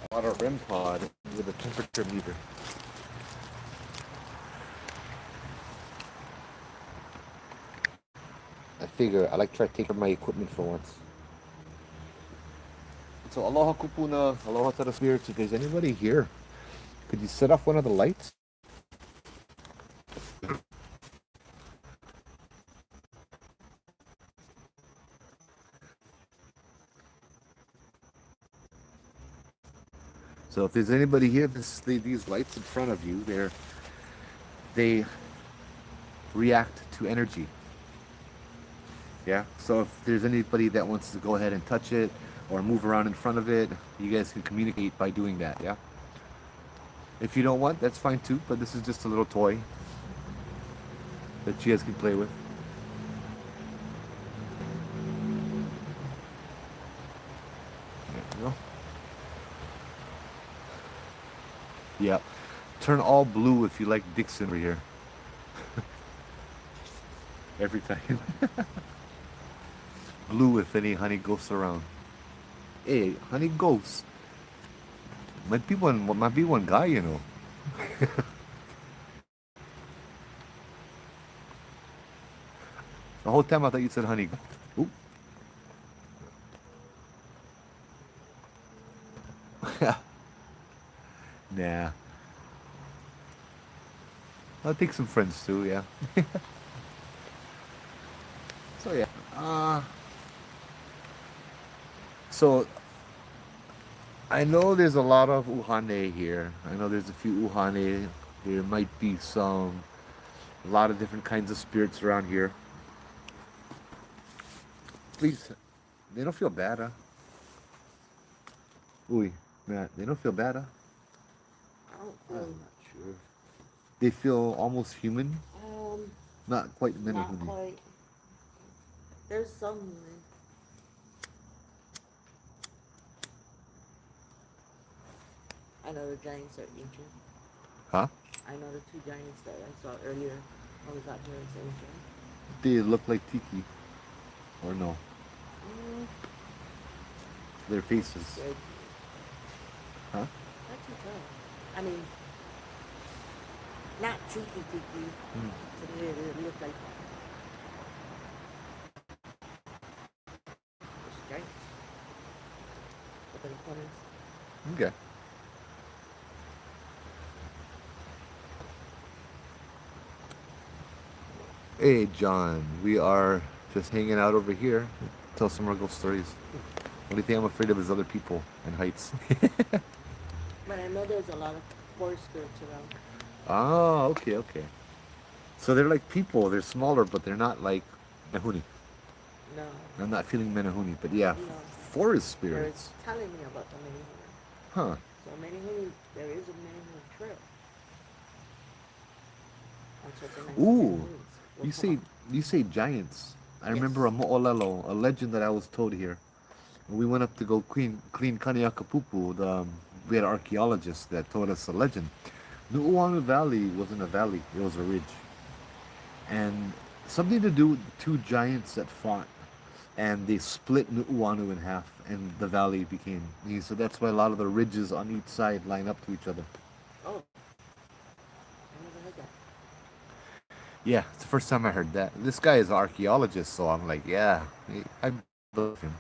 I bought a REM pod with a temperature meter. I figure I like try to take care of my equipment for once. So aloha kupuna, aloha to the spirits. If there's anybody here, could you set off one of the lights? So if there's anybody here, these lights in front of you, they react to energy. Yeah. So if there's anybody that wants to go ahead and touch it or move around in front of it, you guys can communicate by doing that. Yeah. If you don't want, that's fine too. But this is just a little toy that you guys can play with. There you go. Yeah. Turn all blue if you like Dixon over here. Every time. Blue if any honey ghosts around. Hey, honey ghosts. Might be one guy, you know. The whole time I thought you said honey. Oop. Nah. I'll take some friends too, yeah. So yeah. So I know there's a lot of uhane here. I know there's a few uhane. There might be a lot of different kinds of spirits around here. Please, they don't feel bad, huh? Ooh, Matt, they don't feel bad, huh? I don't I'm feel. not sure. They feel almost human, Um, not quite not menahuni. quite. There's some human. I know the giants are ancient. Huh? I know the two giants that I saw earlier when we got here is ancient. They look like tiki, or no? Mm, Their faces, good. huh? Not too tall. I mean, not tiki. Hmm. But it look like it's giants. Up in the corners. Okay. Hey, John, we are just hanging out over here. Tell some more ghost stories. Only thing I'm afraid of is other people and heights. But I know there's a lot of forest spirits around. Oh, okay. So they're like people. They're smaller, but they're not like menahuni. No. I'm not feeling menahuni, but yeah, No. forest They're spirits. telling me about the Manihuni. Huh. So Manihuni, there is a Manihuni trail. On certain nights, Ooh, Manihunis will you come say out. you say giants. I remember a Yes. mo'olelo, a legend that I was told here. We went up to go clean Kaniakapupu. We had archaeologists that told us a legend. Nu'uanu Valley wasn't a valley; it was a ridge, and something to do with two giants that fought, and they split Nu'uanu in half, and the valley became. So that's why a lot of the ridges on each side line up to each other. Oh, I never heard that. Yeah, it's the first time I heard that. This guy is an archaeologist, so I'm like, yeah, I believe him.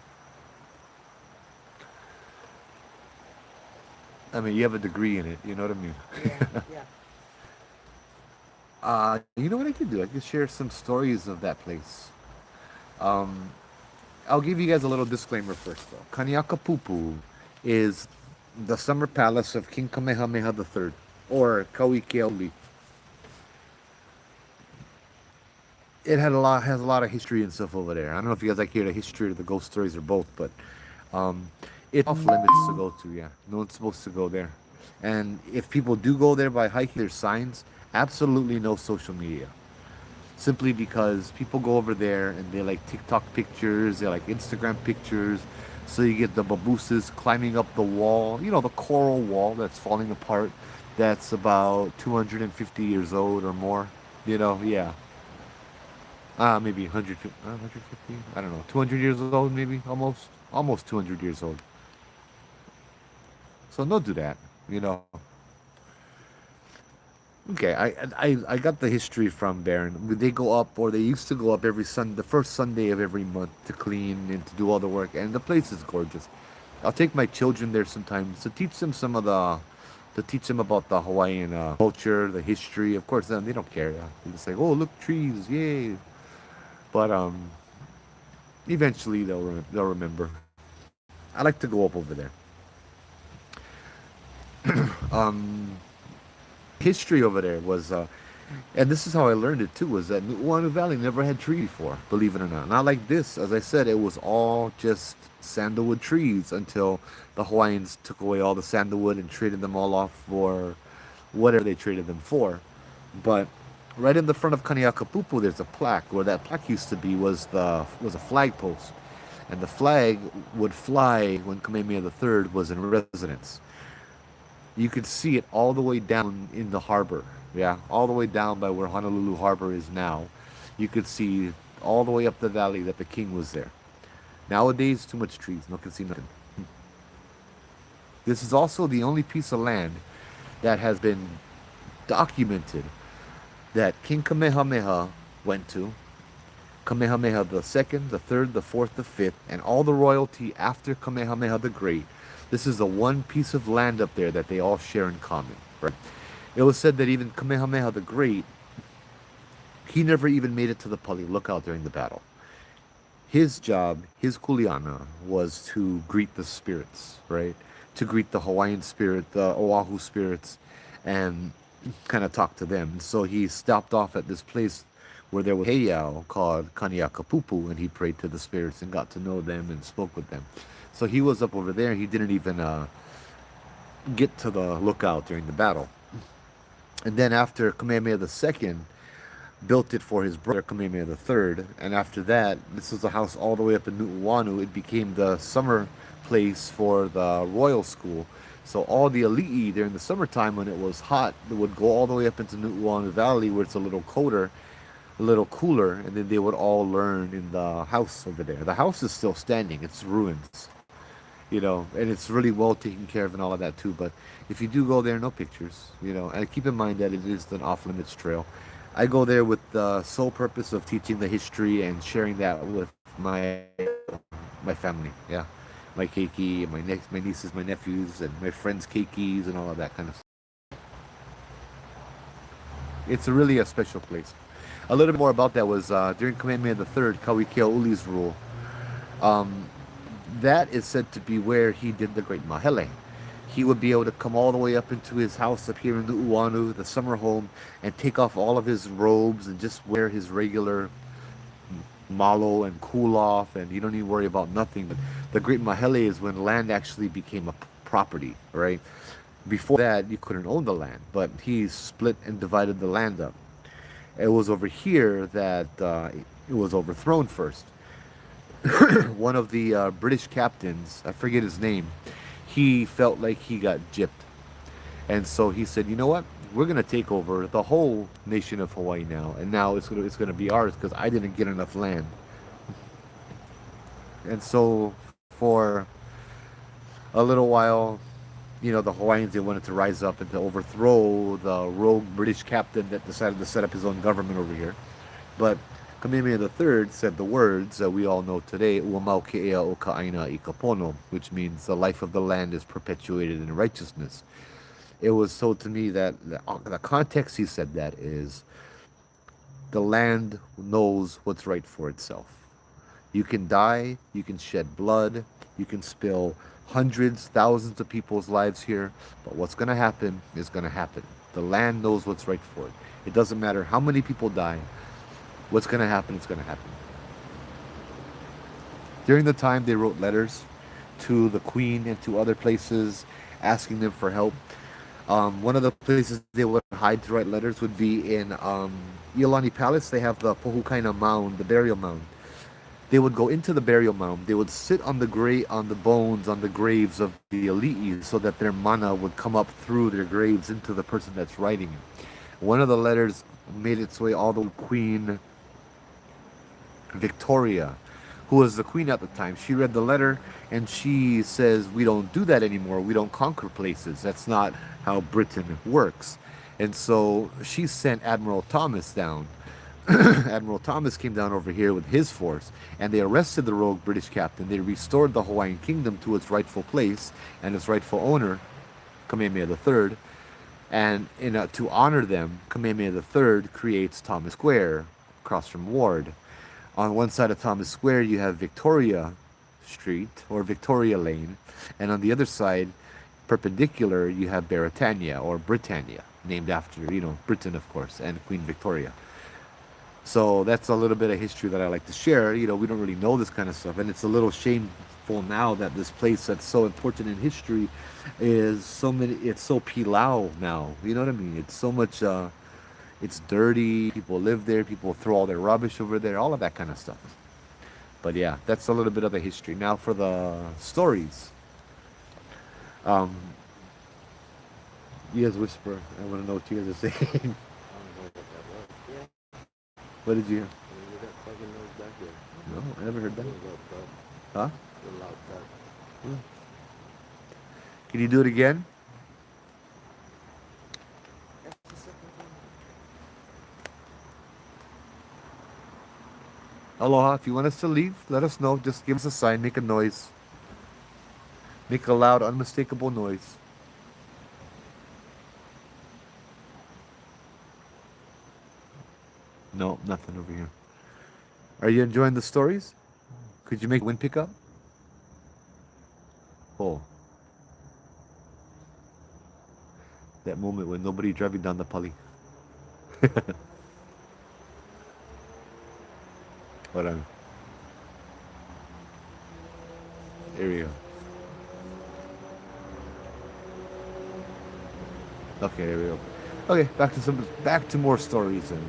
I mean, you have a degree in it, you know what I mean? Yeah, yeah. You know what I could do? I could share some stories of that place. Um, I'll give you guys a little disclaimer first, though. Kaniakapupu is the summer palace of King Kamehameha III, or Kauikeauli. It has a lot of history and stuff over there. I don't know if you guys like hear the history or the ghost stories or both, but um, it's off limits to go to. Yeah, no one's supposed to go there. And if people do go there by hiking, there's signs. Absolutely no social media. Simply because people go over there and they like TikTok pictures, they like Instagram pictures. So you get the babooses climbing up the wall, the coral wall that's falling apart. That's about 250 years old or more. Yeah. Maybe 150, I don't know, 200 years old, maybe, almost 200 years old. So don't do that, you know. Okay, I got the history from Baron. They go up, or they used to go up every Sunday, the first Sunday of every month to clean and to do all the work, and the place is gorgeous. I'll take my children there sometimes to teach them about the Hawaiian culture, the history. Of course, they don't care. Yeah. They just like, oh, look, trees, yay! But eventually they'll remember. I like to go up over there. Um, History over there was, and this is how I learned it too, was that Nu'uanu Valley never had trees before, believe it or not. Not like this. As I said, it was all just sandalwood trees until the Hawaiians took away all the sandalwood and traded them all off for whatever they traded them for. But right in the front of Kaniakapupu, there's a plaque. Where that plaque used to be was a flag post, and the flag would fly when Kamehameha III was in residence. You could see it all the way down in the harbor. Yeah, all the way down by where Honolulu Harbor is now. You could see all the way up the valley that the king was there. Nowadays, too much trees. No can see nothing. This is also the only piece of land that has been documented that King Kamehameha went to. Kamehameha the second, the third, the fourth, the fifth, and all the royalty after Kamehameha the Great. This is the one piece of land up there that they all share in common. Right? It was said that even Kamehameha the Great, he never even made it to the Pali lookout during the battle. His job, his kuleana, was to greet the spirits, right? To greet the Hawaiian spirit, the Oahu spirits, and kind of talk to them. So he stopped off at this place where there was a heiau called Kaniakapupu, and he prayed to the spirits and got to know them and spoke with them. So he was up over there. He didn't even get to the lookout during the battle. And then after Kamehameha II built it for his brother Kamehameha III, and after that, this was a house all the way up in Nu'uanu. It became the summer place for the royal school. So all the ali'i during the summertime when it was hot, they would go all the way up into Nu'uanu Valley where it's a little colder, a little cooler, and then they would all learn in the house over there. The house is still standing; it's ruins, and it's really well taken care of and all of that too. But if you do go there, no pictures, and keep in mind that it is an off-limits trail. I go there with the sole purpose of teaching the history and sharing that with my family. Yeah, my keiki, my nieces, my nephews, and my friends' keikis, and all of that kind of stuff. It's really a special place. A little bit more about that was during Kamehameha III, Kauikeauli's rule. Um, that is said to be where he did the Great Mahele. He would be able to come all the way up into his house up here in Nu'uanu, the summer home, and take off all of his robes and just wear his regular malo and cool off, and you don't even worry about nothing. But the Great Mahele is when land actually became a property, right? Before that, you couldn't own the land, but he split and divided the land up. It was over here that it was overthrown first. One of the British captains, I forget his name, he felt like he got gypped. And so he said, you know what? We're going to take over the whole nation of Hawaii now. And now it's gonna be ours because I didn't get enough land. And so for a little while, the Hawaiians, they wanted to rise up and to overthrow the rogue British captain that decided to set up his own government over here. But Kamehameha III said the words that we all know today, "Uamau ke'ea o ka'aina I kapono," which means the life of the land is perpetuated in righteousness. It was told to me that the context he said that is the land knows what's right for itself. You can die, you can shed blood, you can spill hundreds, thousands of people's lives here, but what's going to happen is going to happen. The land knows what's right for it. It doesn't matter how many people die. What's going to happen is going to happen. During the time, they wrote letters to the queen and to other places asking them for help. One of the places they would hide to write letters would be in Iolani Palace. They have the Pohukaina Mound, the burial mound. They would go into the burial mound. They would sit on the bones, on the graves of the ali'i, so that their mana would come up through their graves into the person that's writing it. One of the letters made its way all the way to Queen Victoria, who was the queen at the time. She read the letter and she says, "We don't do that anymore. We don't conquer places. That's not how Britain works." And so she sent Admiral Thomas down Admiral Thomas came down over here with his force, and they arrested the rogue British captain. They restored the Hawaiian kingdom to its rightful place and its rightful owner, Kamehameha III. And to honor them, Kamehameha III creates Thomas Square across from Ward. On one side of Thomas Square, you have Victoria Street or Victoria Lane, and on the other side, perpendicular, you have Britannia or Britannia, named after, Britain, of course, and Queen Victoria. So that's a little bit of history that I like to share. We don't really know this kind of stuff, and it's a little shameful now that this place that's so important in history is so many. It's so pilau now. You know what I mean? It's so much. It's dirty. People live there. People throw all their rubbish over there. All of that kind of stuff. But yeah, that's a little bit of the history. Now for the stories. Um, you guys whisper. I want to know what you guys are saying. I don't know what that was. What did you hear? What was that fucking noise back there? No, I never heard that. It was loud thud. Huh? It was loud thud. Can you do it again? Aloha. If you want us to leave, let us know. Just give us a sign. Make a noise. Make a loud, unmistakable noise. No, nothing over here. Are you enjoying the stories? Could you make wind pick up? Oh. That moment when nobody driving down the pali. Hold on. Here we go. Okay, here we go. Okay, back to more stories then.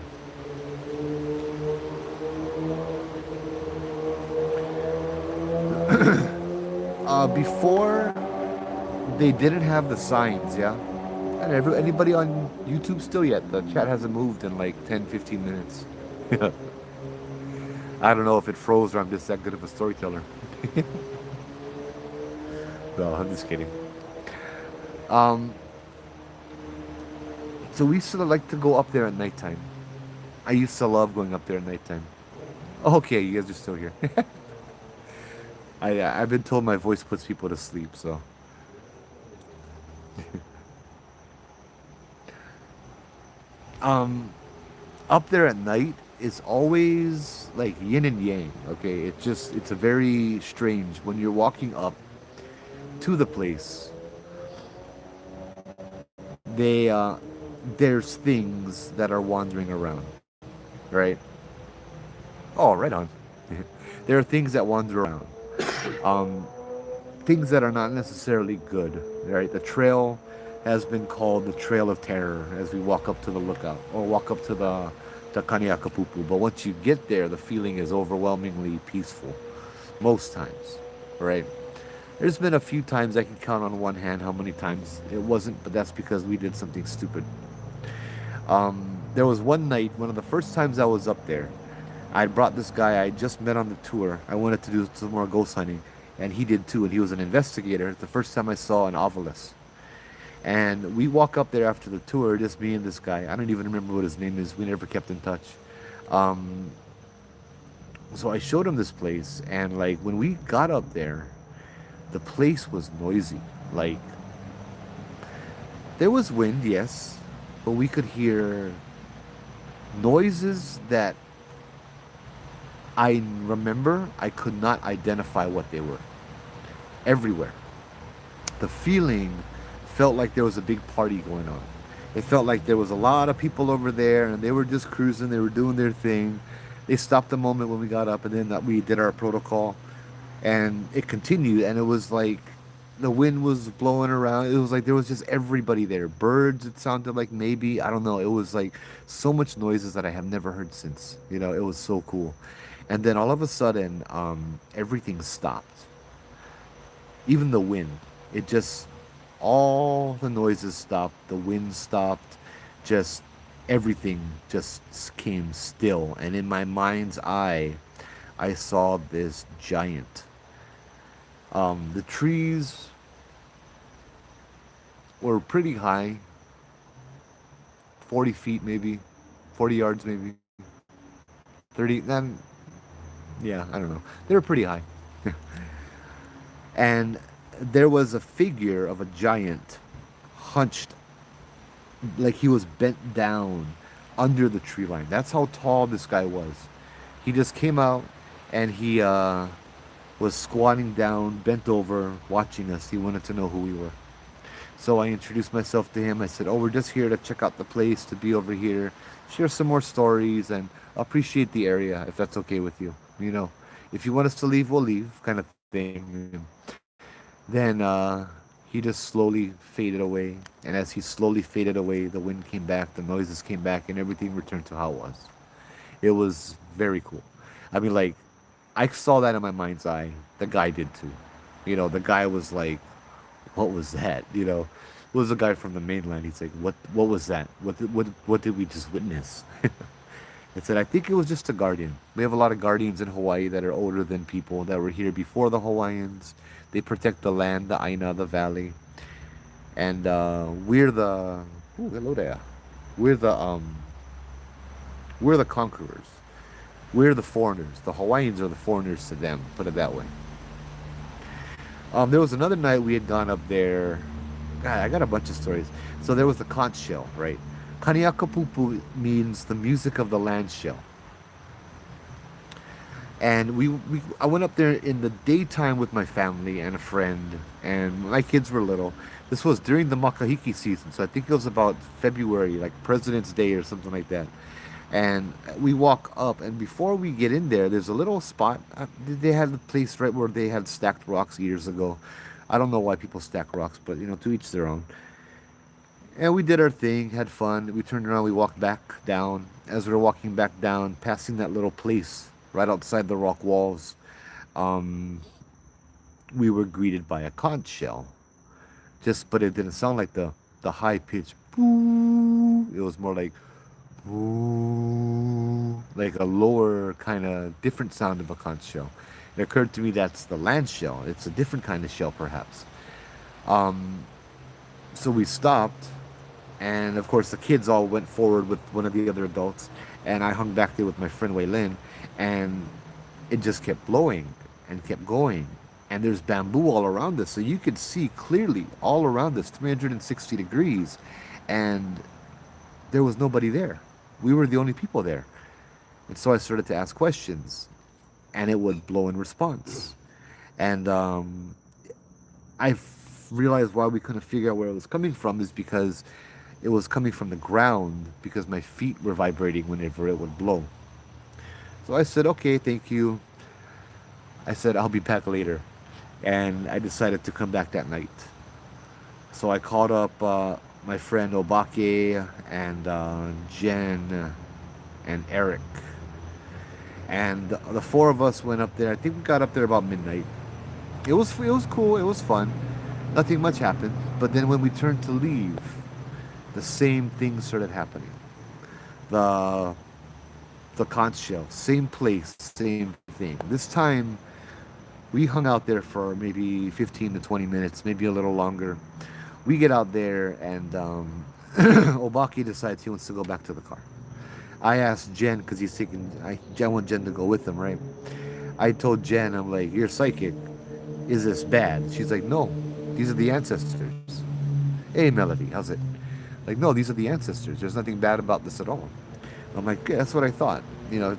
Before they didn't have the signs, yeah? And anybody on YouTube still yet? The chat hasn't moved in like 10, 15 minutes. I don't know if it froze or I'm just that good of a storyteller. No, I'm just kidding. Um, so we used to like to go up there at nighttime. I used to love going up there at nighttime. Okay, you guys are still here. I've been told my voice puts people to sleep, so. um, Up there at night is always like yin and yang. Okay, it's a very strange when you're walking up to the place. There's things that are wandering around, right? Oh, right on. There are things that wander around. Um, Things that are not necessarily good, right? The trail has been called the Trail of Terror as we walk up to the lookout or walk up to the Kaniakapupu. But once you get there, the feeling is overwhelmingly peaceful, most times, right? There's been a few times I can count on one hand how many times it wasn't, but that's because we did something stupid. There was one night, one of the first times I was up there, I brought this guy I just met on the tour. I wanted to do some more ghost hunting, and he did too, and he was an investigator. It's the first time I saw an ovilus. And we walk up there after the tour, just me and this guy. I don't even remember what his name is. We never kept in touch. Um, so I showed him this place, and like when we got up there, the place was noisy. Like there was wind, yes, but we could hear noises that I remember I could not identify what they were. Everywhere. The feeling felt like there was a big party going on. It felt like there was a lot of people over there and they were just cruising, they were doing their thing. They stopped the moment when we got up and then we did our protocol and it continued and it was like the wind was blowing around. It was like there was just everybody there. Birds, it sounded like maybe, I don't know. It was like so much noises that I have never heard since. It was so cool. And then all of a sudden, everything stopped. Even the wind. It just, all the noises stopped. The wind stopped. Just everything just came still. And in my mind's eye, I saw this giant. The trees were pretty high, 40 feet maybe, 40 yards maybe. 30. Then yeah, I don't know. They were pretty high, and there was a figure of a giant, hunched like he was bent down under the tree line. That's how tall this guy was. He just came out and he was squatting down, bent over, watching us. He wanted to know who we were. So I introduced myself to him. I said, "Oh, we're just here to check out the place, to be over here, share some more stories, and appreciate the area, if that's okay with you. You know, if you want us to leave, we'll leave," kind of thing. Then he just slowly faded away. And as he slowly faded away, the wind came back, the noises came back, and everything returned to how it was. It was very cool. I mean, like, I saw that in my mind's eye. The guy did too. You know, the guy was like, "What was that?" You know, it was a guy from the mainland. He's like, What was that? What did we just witness?" I said, "I think it was just a guardian. We have a lot of guardians in Hawaii that are older than people that were here before the Hawaiians. They protect the land, the Aina, the valley, and we're the ooh, hello there. We're the um we're the conquerors. We're the foreigners. The Hawaiians are the foreigners to them. Put it that way." There was another night we had gone up there. God, I got a bunch of stories. So there was the conch shell, right? Kaniakapupu means the music of the land shell. And I went up there in the daytime with my family and a friend, and my kids were little. This was during the makahiki season, so I think it was about February, like President's Day or something like that. And we walk up, and before we get in there, there's a little spot. They had the place right where they had stacked rocks years ago. I don't know why people stack rocks, but you know, to each their own. And we did our thing, had fun. We turned around, we walked back down. As we were walking back down, passing that little place right outside the rock walls, um, we were greeted by a conch shell. Just, but it didn't sound like the high pitch boo. It was more like boo, like a lower kind of different sound of a conch shell. It occurred to me that's the land shell. It's a different kind of shell, perhaps. Um, so we stopped, and of course the kids all went forward with one of the other adults, and I hung back there with my friend Wei Lin, and it just kept blowing and kept going. And there's bamboo all around us, so you could see clearly all around us, 360 degrees, and there was nobody there. We were the only people there. And so I started to ask questions, and it would blow in response. And I realized why we couldn't figure out where it was coming from is because it was coming from the ground because my feet were vibrating whenever it would blow. So I said, "Okay, thank you." I said, "I'll be back later." And I decided to come back that night. So I called up my friend Obake and Jen and Eric. And the four of us went up there. I think we got up there about midnight. It was cool. It was fun. Nothing much happened. But then when we turned to leave, the same thing started happening. The the conch shell, same place, same thing. This time we hung out there for maybe 15 to 20 minutes, maybe a little longer. We get out there, and Obaki decides he wants to go back to the car. I asked Jen because he's taking. I want Jen to go with him, right? I told Jen, I'm like, "You're psychic. Is this bad?" She's like, "No, these are the ancestors." "Hey, Melody, how's it?" Like, "No, these are the ancestors. There's nothing bad about this at all." I'm like, "Yeah, that's what I thought." You know,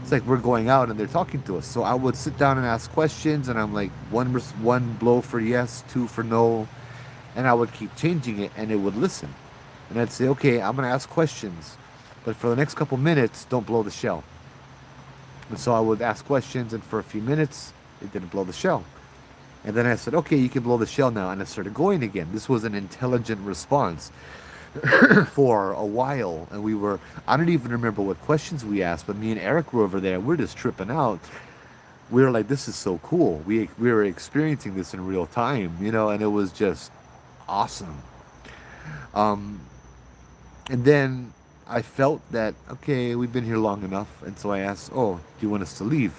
it's like we're going out and they're talking to us. So I would sit down and ask questions, and I'm like, one blow for yes, two for no, and I would keep changing it, and it would listen. And I'd say, "Okay, I'm gonna ask questions, but for the next couple minutes, don't blow the shell." And so I would ask questions, and for a few minutes, it didn't blow the shell. And then I said, "Okay, you can blow the shell now," and I started going again. This was an intelligent response for a while, and I don't even remember what questions we asked, but me and Eric were over there. We're just tripping out. We were like, "This is so cool." We were experiencing this in real time, you know, and it was just awesome. Um, and then I felt that, okay, we've been here long enough, and so I asked, "Oh, do you want us to leave?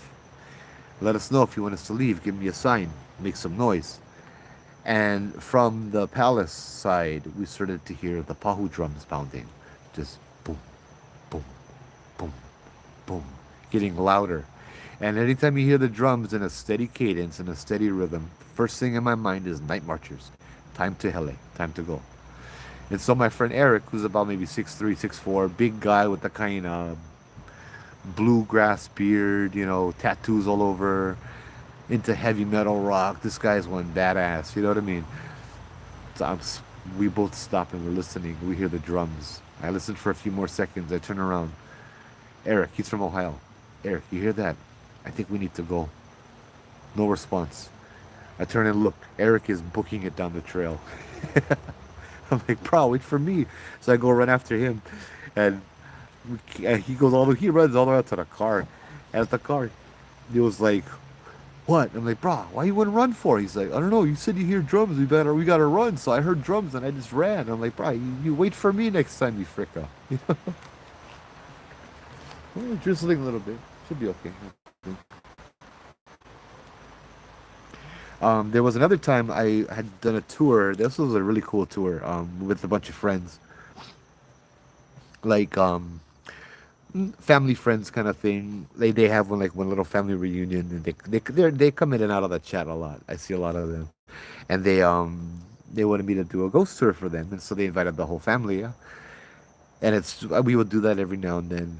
Let us know if you want us to leave. Give me a sign. Make some noise." And from the palace side, we started to hear the pahu drums pounding. Just boom, boom, boom, boom. getting louder. And anytime you hear the drums in a steady cadence and a steady rhythm, first thing in my mind is night marchers. Time to hele, time to go. And so my friend Eric, who's about maybe 6'3", 6'4", big guy with the kind of bluegrass beard, tattoos all over, into heavy metal rock. This guy's one badass, you know what I mean? So we both stop and we're listening. We hear the drums. I listen for a few more seconds. I turn around. Eric, he's from Ohio. Eric, you hear that? I think we need to go. No response. I turn and look. Eric is booking it down the trail. I'm like, bro, wait for me. So I go run after him, and he runs all the way out to the car. And at the car, he was like, what? I'm like, bro, why you wouldn't run for? He's like, I don't know. You said you hear drums. We gotta run. So I heard drums and I just ran. I'm like, bro, you wait for me next time, you fricka. Well, drizzling a little bit. Should be okay. There was another time I had done a tour. This was a really cool tour with a bunch of friends, like family friends kind of thing. They have one little family reunion, and they come in and out of the chat a lot. I see a lot of them, and they wanted me to do a ghost tour for them, and so they invited the whole family. Yeah, and we would do that every now and then.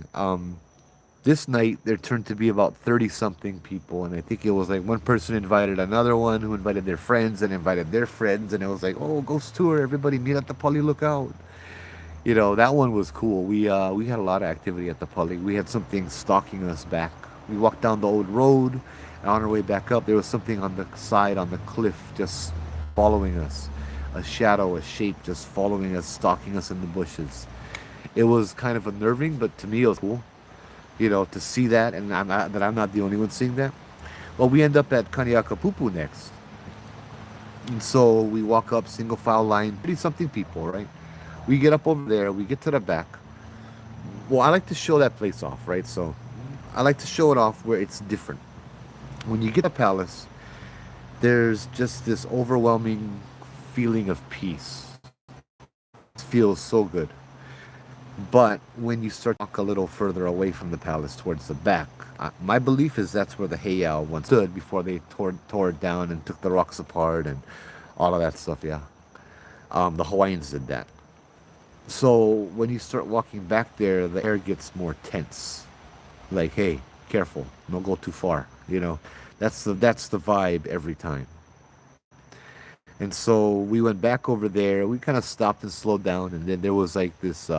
This night there turned to be about 30 something people, and I think it was like one person invited another one who invited their friends and invited their friends, and it was like, oh, ghost tour, everybody meet at the Poly Lookout. That one was cool. We had a lot of activity at the Poly. We had something stalking us back. We walked down the old road, and on our way back up there was something on the side on the cliff just following us, a shadow, a shape just following us, stalking us in the bushes. It was kind of unnerving, but to me it was cool, to see that, and I'm not the only one seeing that. Well, we end up at Kaniakapupu next. And so we walk up single file line, 30 something people, right? We get up over there, we get to the back. Well, I like to show that place off, right? So I like to show it off where it's different. When you get to the palace, there's just this overwhelming feeling of peace. It feels so good. But when you start to walk a little further away from the palace towards the back, my belief is that's where the Heiau once stood before they tore it down and took the rocks apart and all of that stuff. Yeah, the Hawaiians did that. So when you start walking back there, the air gets more tense. Like, hey, careful, don't go too far. That's the vibe every time. And so we went back over there. We kind of stopped and slowed down, and then there was like this.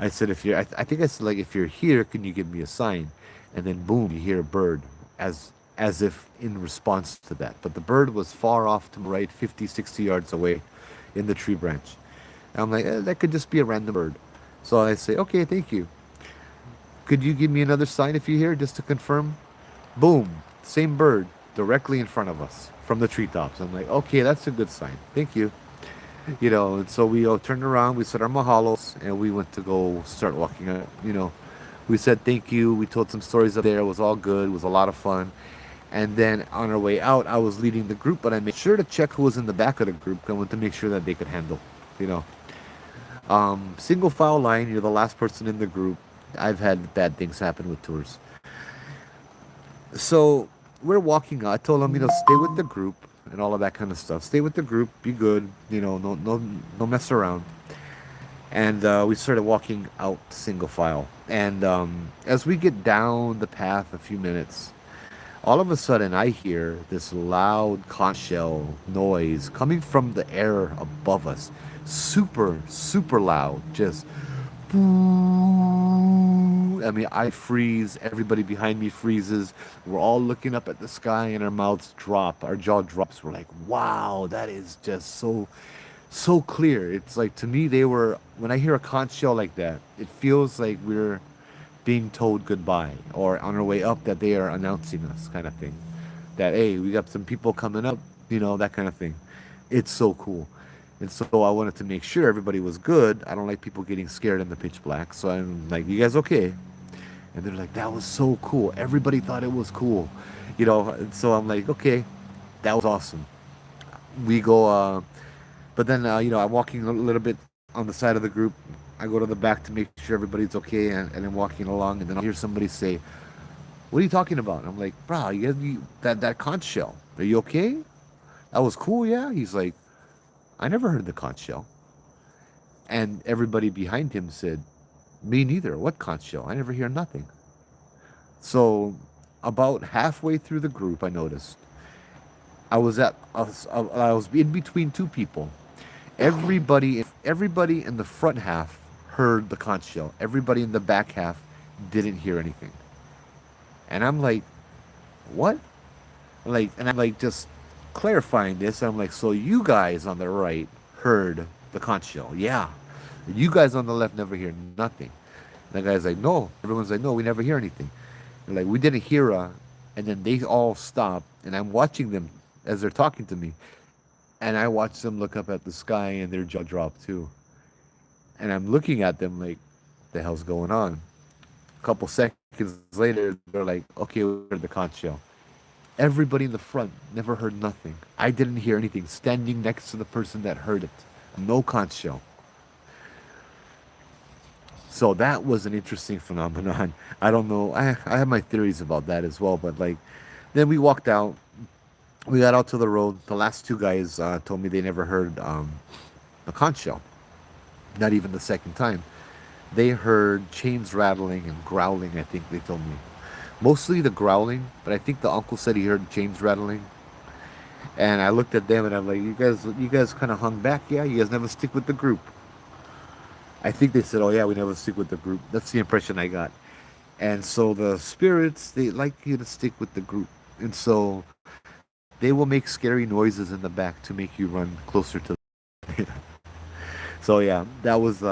I said, I think I said, like, if you're here, can you give me a sign? And then boom, you hear a bird, as if in response to that. But the bird was far off to the right, 50, 60 yards away, in the tree branch. And I'm like, that could just be a random bird. So I say, okay, thank you. Could you give me another sign if you're here, just to confirm? Boom, same bird directly in front of us from the treetops. I'm like, okay, that's a good sign. Thank you. And so we all turned around, we said our mahalos, and we went to go start walking up. We said thank you. We told some stories up there. It was all good. It was a lot of fun. And then on our way out, I was leading the group, but I made sure to check who was in the back of the group. I wanted to make sure that they could handle, you know. Single file line, you're the last person in the group. I've had bad things happen with tours. So we're walking out. I told them, stay with the group and all of that kind of stuff. Stay with the group, be good, no mess around. And we started walking out single file. And as we get down the path a few minutes, all of a sudden I hear this loud conch shell noise coming from the air above us. Super, super loud. Just boo. I mean, I freeze. Everybody behind me freezes. We're all looking up at the sky and our mouths drop. Our jaw drops. We're like, wow, that is just so clear. It's like, to me, when I hear a conch shell like that, it feels like we're being told goodbye, or on our way up that they are announcing us, kind of thing. That, hey, we got some people coming up, that kind of thing. It's so cool. And so I wanted to make sure everybody was good. I don't like people getting scared in the pitch black. So I'm like, you guys okay? And they're like, that was so cool. Everybody thought it was cool. And so I'm like, okay, that was awesome. We go, but then, I'm walking a little bit on the side of the group. I go to the back to make sure everybody's okay, and I'm walking along, and then I'll hear somebody say, "What are you talking about?" And I'm like, "Bro, that conch shell. Are you okay? That was cool, yeah." He's like, "I never heard the conch shell." And everybody behind him said, "Me neither. What conch shell? I never hear nothing." So about halfway through the group, I noticed I was in between two people. Everybody in the front half heard the conch shell. Everybody in the back half didn't hear anything. And I'm like, what? And I'm like just clarifying this. I'm like, so you guys on the right heard the conch shell? Yeah. You guys on the left never hear nothing. And the guy's like, no. Everyone's like, no, we never hear anything. And like, we didn't hear a. And then they all stop, and I'm watching them as they're talking to me. And I watch them look up at the sky, and their jaw drop too. And I'm looking at them like, what the hell's going on? A couple seconds later, they're like, okay, we heard the conch shell. Everybody in the front never heard nothing. I didn't hear anything. Standing next to the person that heard it, no conch shell. So that was an interesting phenomenon. I don't know. I have my theories about that as well. But like, then we walked out. We got out to the road. The last two guys told me they never heard a conch shell. Not even the second time. They heard chains rattling and growling. I think they told me mostly the growling, but I think the uncle said he heard chains rattling. And I looked at them and I'm like, you guys kind of hung back, yeah. You guys never stick with the group. I think they said, oh yeah, we never stick with the group. That's the impression I got. And so the spirits, they like you to stick with the group. And so they will make scary noises in the back to make you run closer to them. So yeah, that was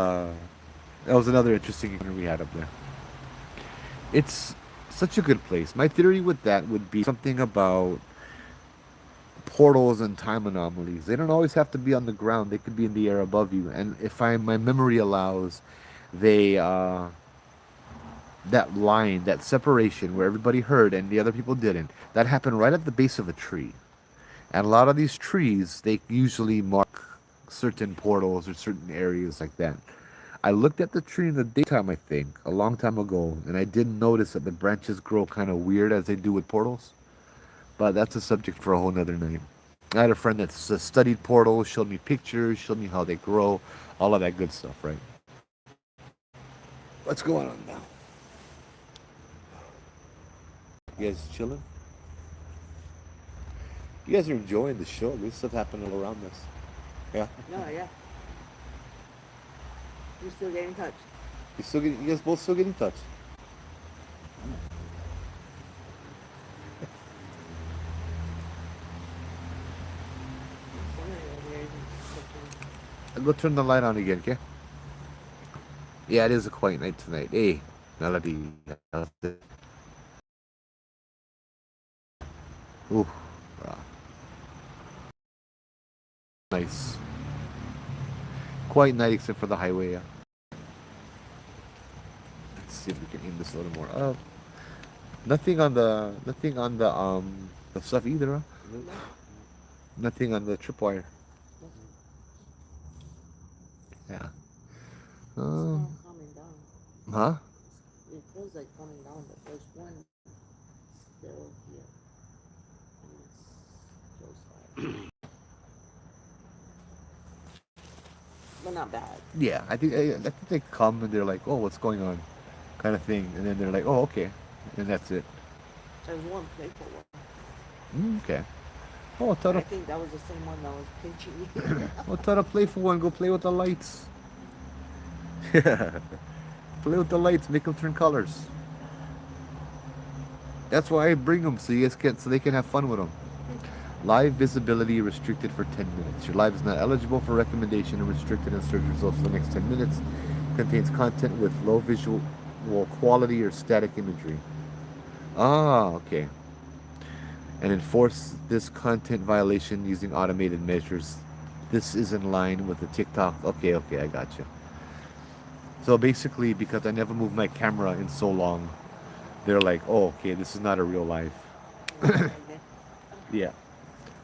another interesting encounter we had up there. It's such a good place. My theory with that would be something about portals and time anomalies. They don't always have to be on the ground. They could be in the air above you. And if my memory allows, they that line, that separation where everybody heard and the other people didn't, that happened right at the base of a tree. And a lot of these trees, they usually mark certain portals or certain areas like that. I looked at the tree in the daytime, I think, a long time ago, and I didn't notice that the branches grow kind of weird as they do with portals. But that's a subject for a whole nother night. I had a friend that's studied portals, showed me pictures, showed me how they grow, all of that good stuff, right? What's going on now? You guys chilling? You guys are enjoying the show. This stuff happening all around us. Yeah. No, yeah. You're still getting touched. You guys both still getting touched. I'll go turn the light on again, okay? Yeah, it is a quiet night tonight. Hey, Melody. How's it? Ooh, ah, nice. Quiet night except for the highway, yeah. Let's see if we can aim this a little more up. Nothing on the stuff either, huh? No, Nothing on the tripwire. nothing. Yeah. It's Um, not coming down. huh? It feels like coming down, but there's one still here. And it's close by. But not bad. Yeah, I think they come and they're like, "Oh, what's going on?" kind of thing, and then they're like, "Oh, okay," and that's it. There's one playful one. Okay. Oh, And I think that was the same one that was pinching me. tell the playful one go play with the lights. Play with the lights, make them turn colors. That's why I bring them so they can have fun with them. Live visibility restricted for 10 minutes. Your live is not eligible for recommendation and restricted in search results for the next 10 minutes. Contains content with low visual quality or static imagery. Ah, okay. And enforce this content violation using automated measures. This is in line with the TikTok. Okay, I got you. So basically, because I never moved my camera in so long, they're like, oh, okay, this is not a real life. Yeah.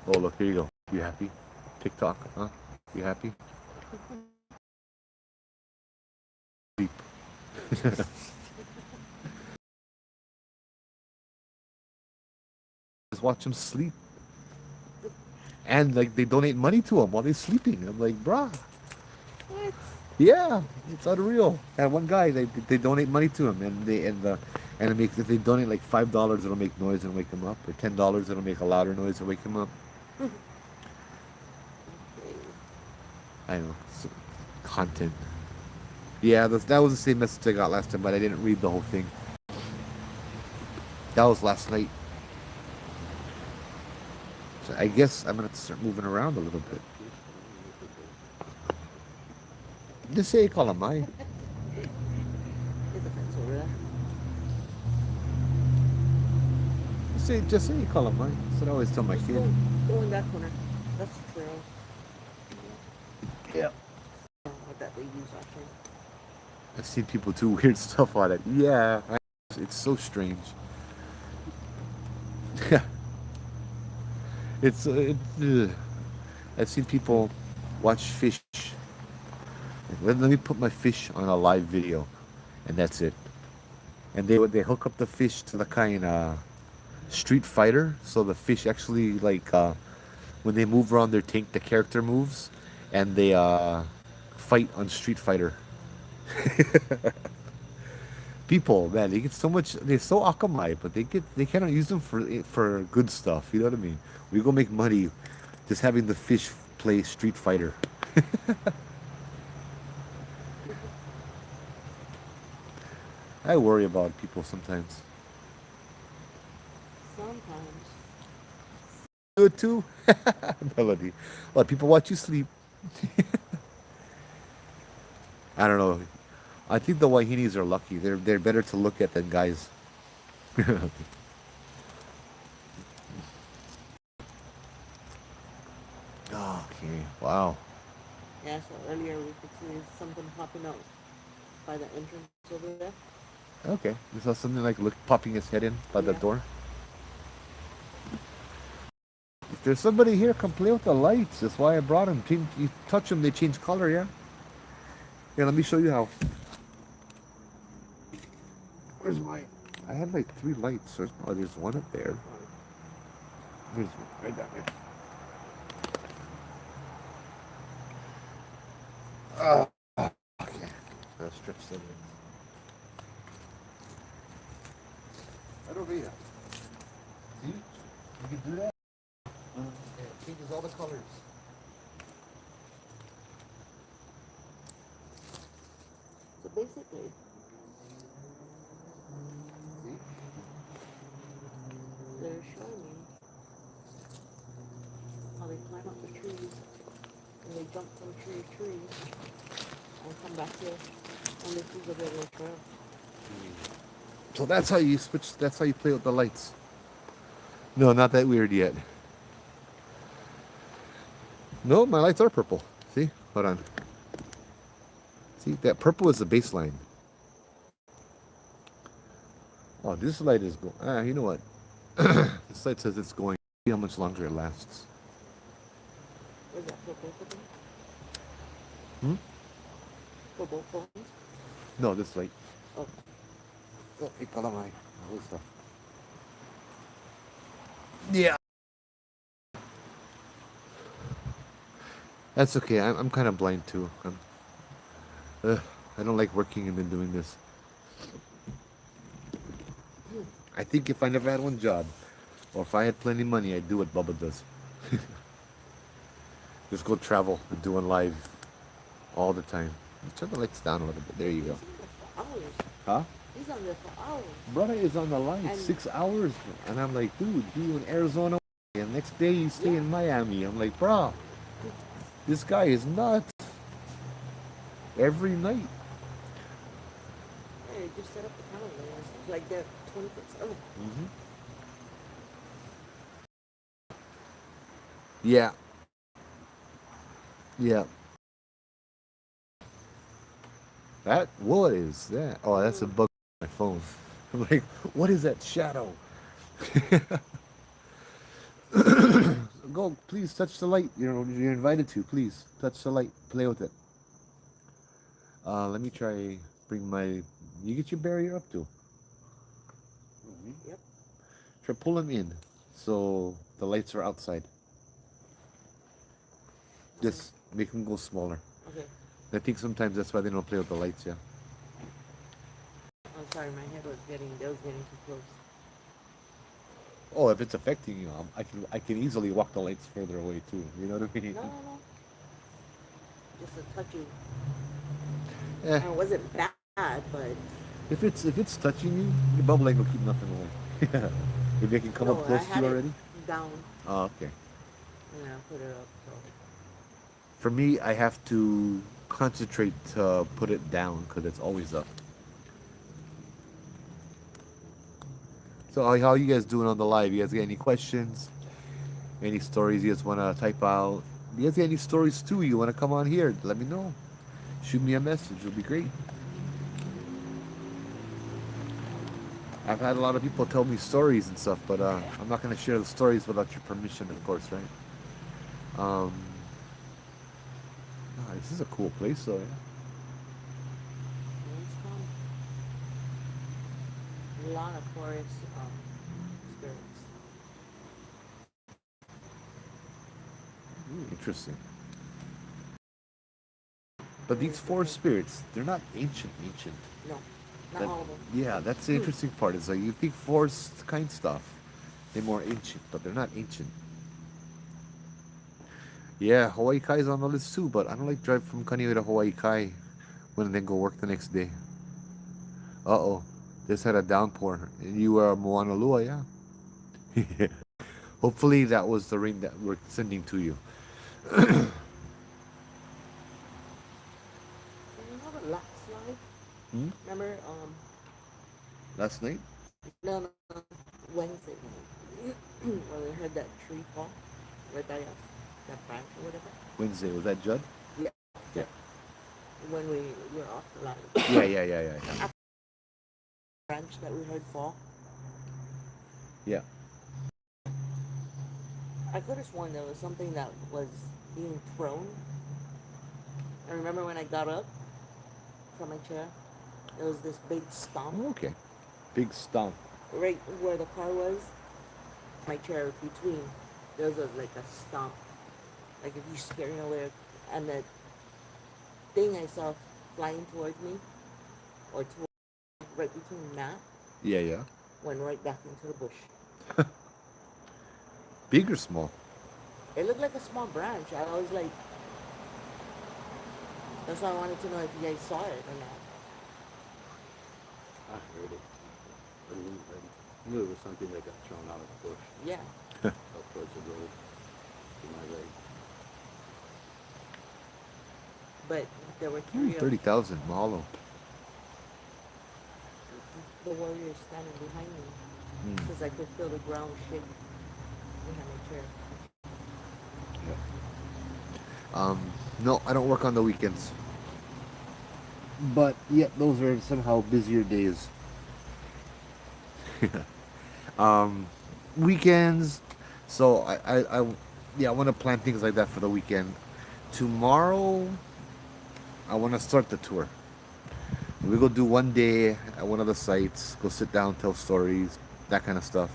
Oh, look, here you go. You happy? TikTok, huh? You happy? sleep. Just watch them sleep. And like they donate money to them while they're sleeping. I'm like, bruh. What? Yeah, it's unreal. And one guy, they donate money to him, and it makes if they donate like $5, it'll make noise and wake him up, or $10, it'll make a louder noise and wake him up. Okay. I know, content. Yeah, that was the same message I got last time, but I didn't read the whole thing. That was last night. So I guess I'm gonna have to start moving around a little bit. Just say calamai. There's a fence over there. Just say calamai. That's what I always tell my Just kid. go in that corner. That's the trail. Yeah. What that they use often. I've seen people do weird stuff on it. Yeah, it's so strange. I've seen people watch fish. Let me put my fish on a live video, and that's it. And they hook up the fish to the kind of Street Fighter, so the fish actually like when they move around their tank, the character moves, and they fight on Street Fighter. People, man, they get so much. They're so akamai, but they cannot use them for good stuff. You know what I mean? We go make money just having the fish play Street Fighter. I worry about people sometimes. Sometimes. Do it too, Melody. Well, people watch you sleep. I don't know. I think the Wahinis are lucky. They're better to look at than guys. Okay. Wow. Yeah, so earlier we could see something popping out by the entrance over there. Okay. You saw something like popping his head in by the Yeah. door. If there's somebody here, come play with the lights. That's why I brought them. You touch them, they change color. Yeah. Yeah. Let me show you how. Where's my? I had like 3 lights. There's one up there. There's one right down there. Okay. Let's stretch that in. Right over here. See? You can do that. And it changes all the colors. So basically, See? they're showing me how they climb up the trees and they jump from tree to tree and come back here and this is the regular trail. So that's how you switch. That's how you play with the lights. No, not that weird yet. No, my lights are purple. See? Hold on. See, that purple is the baseline. Oh, this light is going. You know what? This light says it's going. See how much longer it lasts. Is that for both of them? Hmm? For both phones? No, this light. Oh, Oh, hey, calamai. Yeah. That's okay. I'm kind of blind too. I don't like working and then doing this. I think if I never had one job, or if I had plenty of money, I'd do what Bubba does. Just go travel and doing live all the time. Turn the lights down a little bit. There you he's go. on there for hours. Huh? He's on there for hours. Brother is on the line And- 6 hours, and I'm like, dude, you in Arizona, and next day you stay in Miami. I'm like, bro, this guy is nuts. Every night. Yeah, they just set up the camera there. It's like they're 24/7. Mm-hmm. Yeah. Yeah. What is that? Oh, that's a bug on my phone. I'm like, what is that shadow? Go, please touch the light. You're invited to. Please touch the light. Play with it. Let me try. bring my. You get your barrier up too. Yep. Try pull them in, so the lights are outside. Okay. Just make them go smaller. Okay. I think sometimes that's why they don't play with the lights. Yeah. Oh, sorry, my head was getting. It was getting too close. Oh, if it's affecting you, I can easily walk the lights further away too. You know what I mean? No, no, no. Just a touchy. Eh, And it wasn't bad, but if it's touching you, your bubble light will keep nothing away. If they can come up no, I close to had you it already. down Oh, okay. and I put it up. So For me, I have to concentrate to put it down because it's always up. So how you guys doing on the live? You guys got any questions? Any stories you guys want to type out? You guys got any stories too? You want to come on here? Let me know. Shoot me a message. It'll be great. I've had a lot of people tell me stories and stuff, but I'm not gonna share the stories without your permission, of course, right? Um, this is a cool place, though. Yeah. it's calm. A lot of forest spirits. Interesting. But these There's four different. spirits, they're not ancient. No, not That, all of them. yeah, that's the interesting part. Is like you think forest kind stuff, they're more ancient, but they're not ancient. Yeah, Hawaii Kai is on the list too, but I don't like drive from Kaneohe to Hawaii Kai when then go work the next day. Uh oh, just had a downpour, and you were Moana Lua, yeah. Hopefully that was the rain that we're sending to you. You know the last life? Hmm? Remember? Last night? No, no, no. Wednesday night. When we heard that tree fall right by us, that branch or whatever. Wednesday, was that Judd? Yeah. Yeah. When we were off the line. Yeah. Branch that we heard fall. Yeah. I could have sworn there was something that was being thrown. I remember when I got up from my chair, there was this big stomp Okay. Big stomp. right where the car was. My chair between. There was like a stomp. Like if you staring away, and the thing I saw flying towards me, or towards right between that, Yeah. went right back into the bush. Big or small? It looked like a small branch. I was like, that's why I wanted to know if you guys saw it or not. I heard it. I knew it was something that got thrown out of the bush Yeah. up towards the road to my right. But there were three of 30,000. Mahalo. the warriors standing behind me Hmm. because I could feel the ground shake behind my chair. Um, no, I don't work on the weekends. But yeah, those are somehow busier days. um, Weekends. So yeah, I want to plan things like that for the weekend. Tomorrow, I want to start the tour. We go do one day at one of the sites. Go sit down, tell stories, that kind of stuff.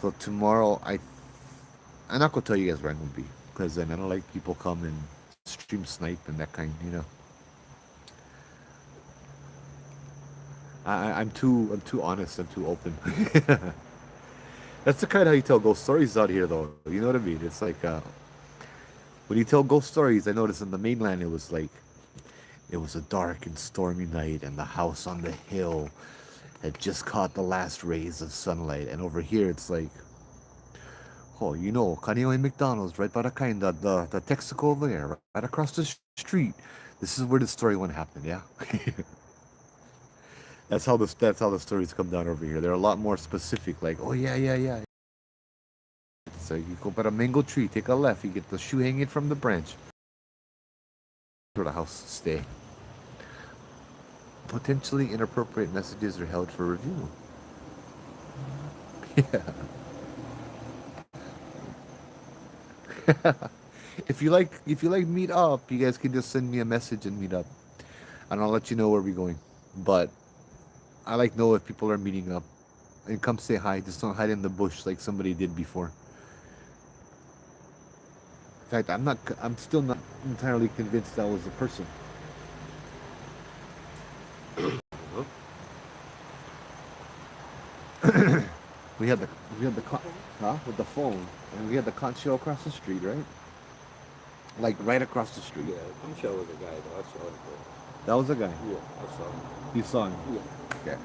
So tomorrow, I'm not gonna tell you guys where I'm gonna be because then I don't like people come and stream snipe and that kind. I'm too honest. I'm too open. That's the kind of how you tell ghost stories out here, though. You know what I mean? It's like when you tell ghost stories. I noticed in the mainland it was a dark and stormy night, and the house on the hill had just caught the last rays of sunlight. And over here, it's like, oh, Kaneohe McDonald's right by the Texaco over there, right across the street. This is where the story one happened. Yeah. That's how the stories come down over here. They're a lot more specific. Like, oh yeah. So you go by a mango tree, take a left, you get the shoe hanging from the branch. Where the house stay. Potentially inappropriate messages are held for review. Yeah. If you like meet up, you guys can just send me a message and meet up. and I'll let you know where we're going. But I like know if people are meeting up and come say hi. Just don't hide in the bush like somebody did before. In fact, I'm not. I'm still not entirely convinced that was the person. Well, We had the we had the With the con- phone? huh with the phone, and we had the conch shell across the street, right? Like right across the street. yeah, I'm sure it was a guy though. I saw it. That was the guy. Yeah, I saw him. You saw him. Yeah. Okay.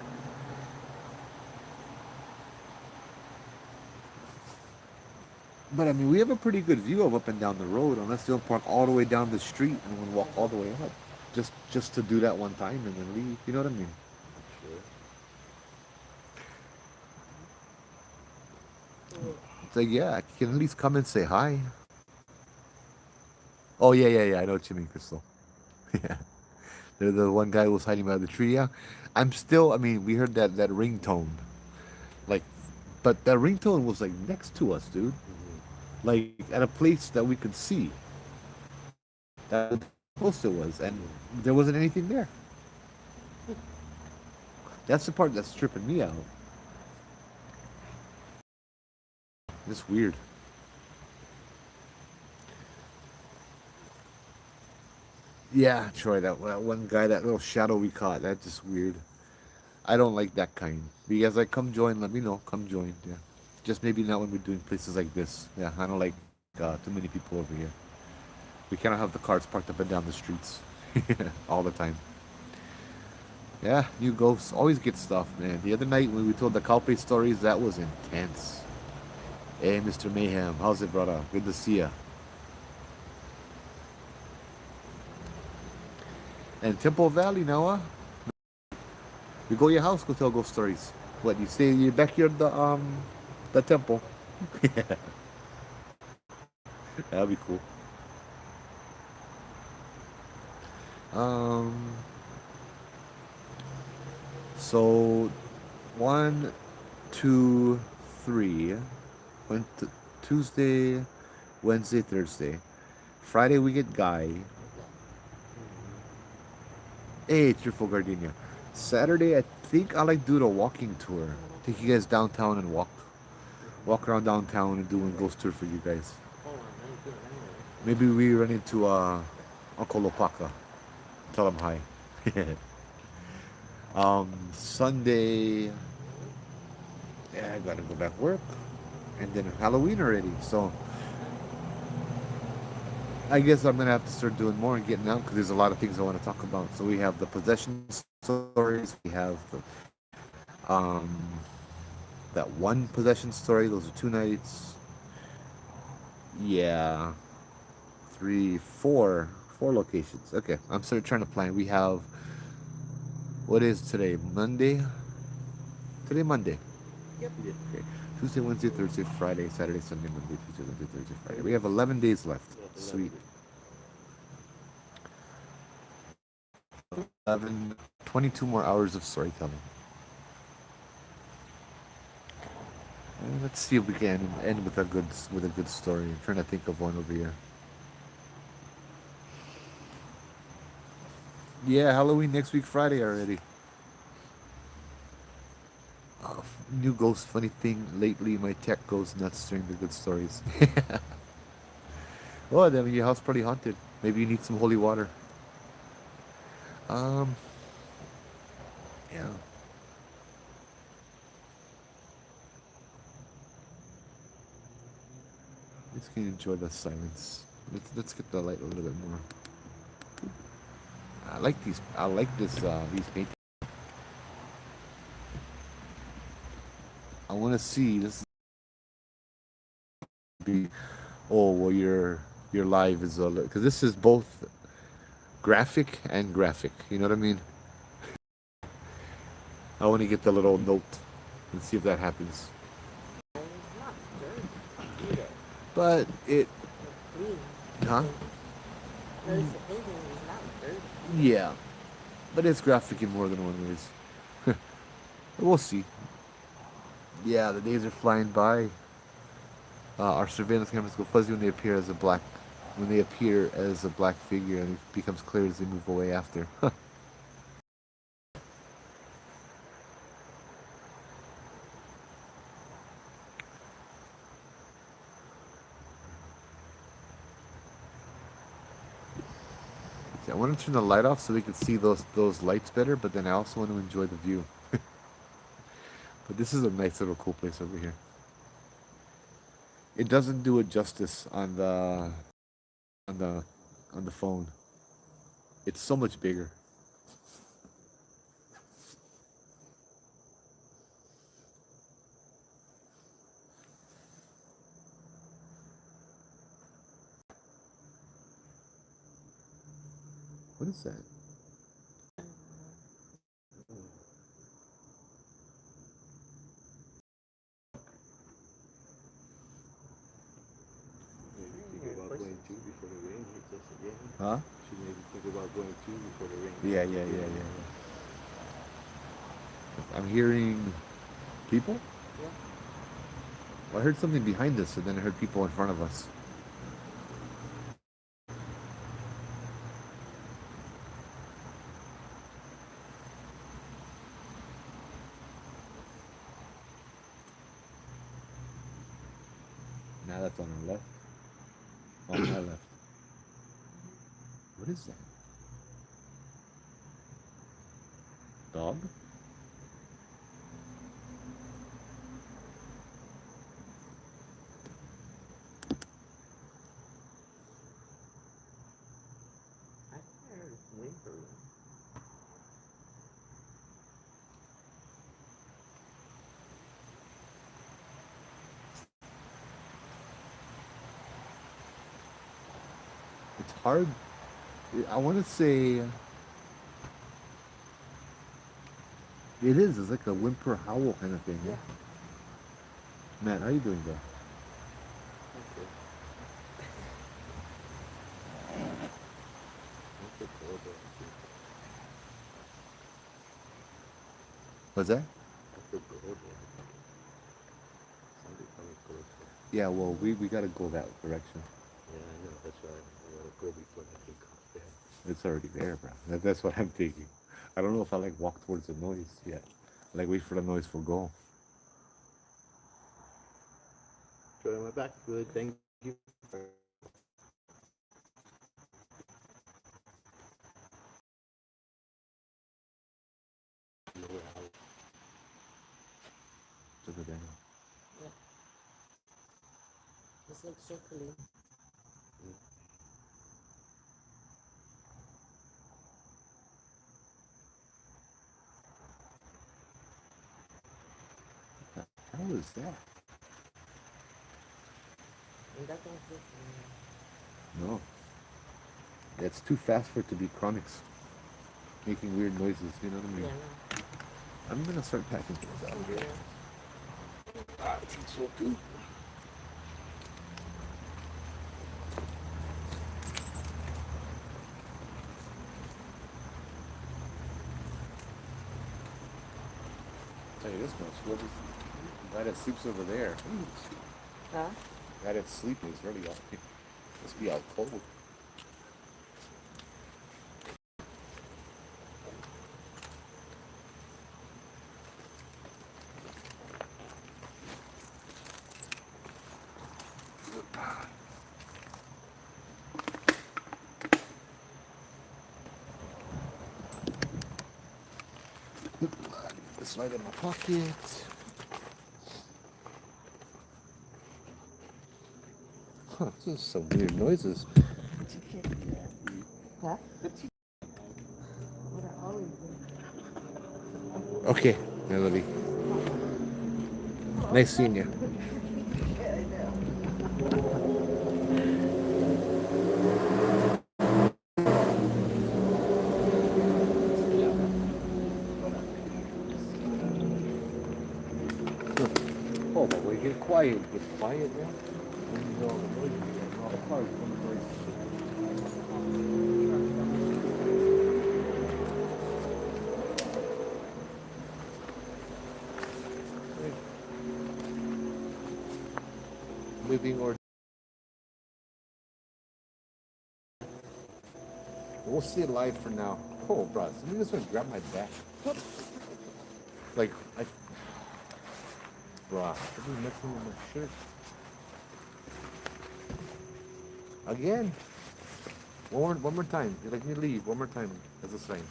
But I mean, we have a pretty good view of up and down the road, unless you don't park all the way down the street and then walk all the way up, just to do that one time and then leave. You know what I mean? Sure. It's like, yeah, I can at least come and say hi. Oh yeah. I know what you mean, Crystal. Yeah, the one guy who was hiding by the tree. Yeah, I'm still. I mean, we heard that ringtone, like, but that ringtone was like next to us, dude. Like at a place that we could see. That was how close it was, and there wasn't anything there. That's the part that's tripping me out. It's weird. Yeah, Troy, that one guy, that little shadow we caught, that's just weird. I don't like that kind. You guys like, come join, let me know. Come join, yeah. Just maybe not when we're doing places like this. Yeah, I don't like too many people over here. We cannot have the cars parked up and down the streets all the time. Yeah, new ghosts always get stuff, man. The other night when we told the Calpe stories, that was intense. Hey, Mr. Mayhem, how's it, brother? Good to see ya. And Temple Valley now, we go to your house, go tell ghost stories. What, you stay in your backyard, the temple? Yeah, that'd be cool. Um, so one, two, three. Went to Tuesday, Wednesday, Thursday. Friday we get Guy. Hey, Cheerful Gardenia. Saturday I think I like doing a walking tour. Take you guys downtown and walk around downtown and doing ghost tour for you guys. Hold on, let me get it anyway. Maybe we run into Uncle Lopaka. Tell him hi. Sunday, yeah, I gotta go back to work, and then Halloween already. So I guess I'm gonna have to start doing more and getting out because there's a lot of things I want to talk about. So we have the possession stories. We have um that one possession story. Those are 2 nights. Yeah, three, four locations. Okay, I'm sort of trying to plan. We have, what is today? Monday. Today Monday. Yep. Yeah. Okay. Tuesday, Wednesday, Thursday, Friday, Saturday, Sunday, Monday, Tuesday, Wednesday, Thursday, Friday. We have 11 days left. Yeah, Sweet. 11. 11, 22 more hours of storytelling. Let's see if we can end with a good story. I'm trying to think of one over here. Yeah, Halloween next week, Friday already. New ghost. Funny thing, lately my tech goes nuts during the good stories. Well, then your house probably haunted. Maybe you need some holy water. Um, yeah. Let's can enjoy the silence. Let's get the light a little bit more. I like these. I like this. These paintings. I want to see this. Be, oh, well, your live is because this is both graphic and graphic. You know what I mean? I want to get the little note and see if that happens. And it's not dirty either. But it, It's clean. huh? Notice the painting is not dirty. Yeah, but it's graphic in more than one ways. We'll see. Yeah, the days are flying by. Our surveillance cameras go fuzzy when they appear as a black figure, and it becomes clear as they move away after. See, I want to turn the light off so we can see those lights better, but then I also want to enjoy the view. But this is a nice little cool place over here. It doesn't do it justice on the on the phone. It's so much bigger. What is that? Maybe think about going too before the rain hits us again. Huh? Should maybe think about going too before the rain. Yeah, hits us yeah, yeah, again. yeah, yeah. I'm hearing people. Yeah. Well, I heard something behind us, and then I heard people in front of us. Now that's on our left. On my left. What is that? Dog? I heard whimpering. It's hard. I want to say it is. It's like a whimper howl kind of thing. Yeah. Yeah. Matt, how you doing, bro? Okay. What's the call there? What's that? What's the call there? Somebody coming closer. Yeah. Well, we gotta go that direction. Yeah, I know. That's why I gotta go before that thing comes there. It's already there, bro. That's what I'm thinking. I don't know if I like walk towards the noise yet. Like wait for the noise to go. Try my back. Good. Thank you. Over there. Yeah. It's like circling. How is that? And that one's circling. No. It's too fast for it to be chronics. Making weird noises, you know what I mean? Yeah, no. I'm gonna start packing things out here. Yeah. I think so too. Tell you this much, what is the guy that sleeps over there? Huh? The guy that's sleeping is really out. Must be out cold. Slide in my pocket. Huh, this is some weird noises. Huh? What are always doing? Okay, Melody. Nice seeing you. Oh, but we get quiet. Get quiet now. When you hear all the noises, and all the cars, all the noises. Living or we'll see it live for now. Oh, bro, somebody just gonna grab my back. Like, bruh, somebody's messing with my shirt. Again. One more time. You let me leave. One more time as a sign.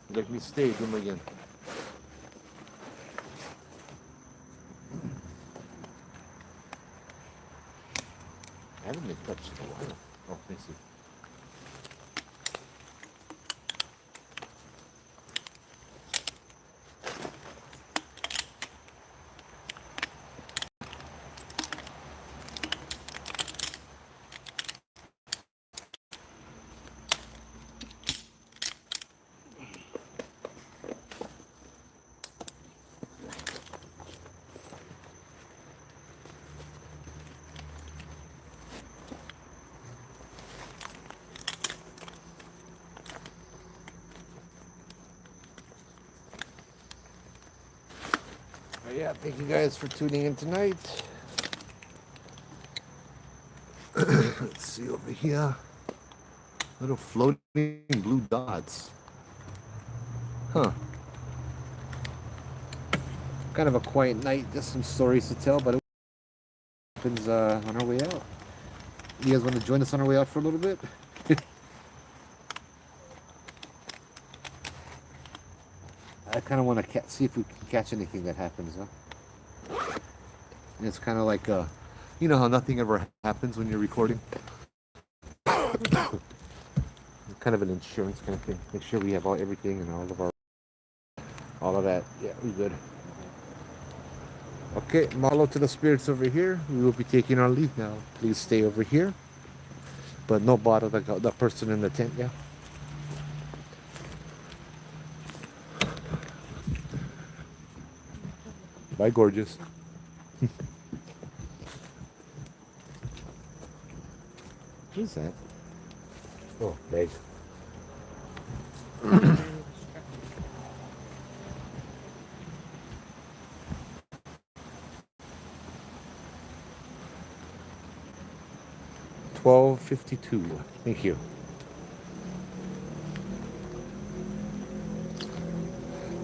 You let me stay. Do them again. I haven't been touched in a while. Oh, let me see. Yeah, thank you guys for tuning in tonight. Let's see over here. Little floating blue dots. Huh. Kind of a quiet night. Just some stories to tell, but it happens on our way out. You guys want to join us on our way out for a little bit? I kind of want to see if we can catch anything that happens, huh? And it's kind of like, you know how nothing ever happens when you're recording? Kind of an insurance kind of thing. Make sure we have everything and all of that. Yeah, we good. Okay, mahalo to the spirits over here. We will be taking our leave now. Please stay over here. But no bother the person in the tent, yeah? Bye, gorgeous. Who's that? Oh, bag. 12:52. Thank you.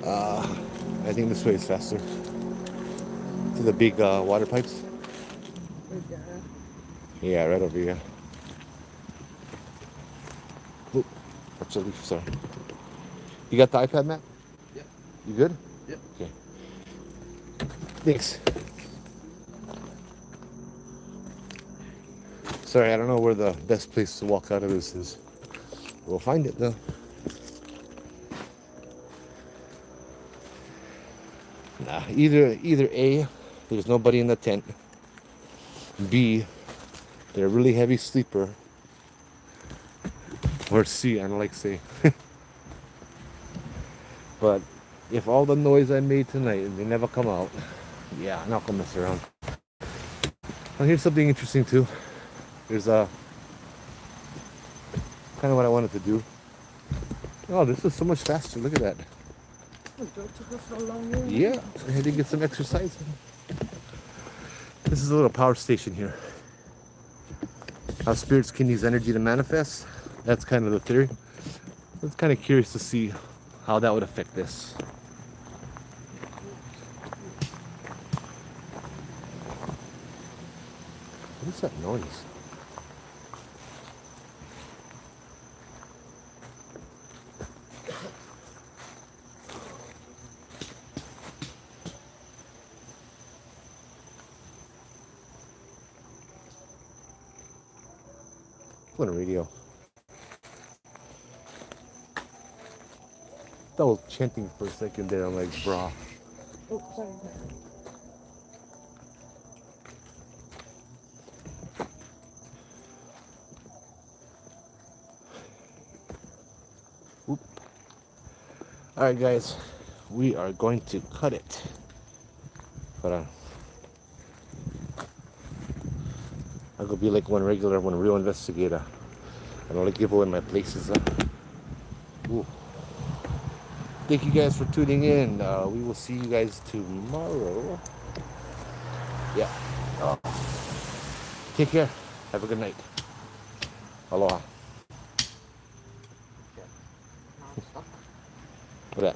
I think this way is faster. To the big water pipes. Yeah, right over here. Oop, that's a leaf, sorry. You got the iPad, Matt? Yep. You good? Yep. Okay. Thanks. Sorry, I don't know where the best place to walk out of this is. We'll find it though. Nah, either A, there's nobody in the tent. B, they're a really heavy sleeper. Or C, I don't like C. But if all the noise I made tonight and they never come out, yeah, I'm not gonna mess around. Well, here's something interesting too. There's kind of what I wanted to do. Oh, this is so much faster. Look at that. Yeah, I had to get some exercise. This is a little power station here. How spirits can use energy to manifest. That's kind of the theory. I was kind of curious to see how that would affect this. What is that noise? What a radio. I was chanting for a second there. I'm like, brah. Oh, sorry. Whoop. All right, guys, we are going to cut it. But I could be like one real investigator. I don't like give away my places. Ooh. Thank you guys for tuning in. We will see you guys tomorrow. Yeah. Take care. Have a good night. Aloha. Non-stop. What that?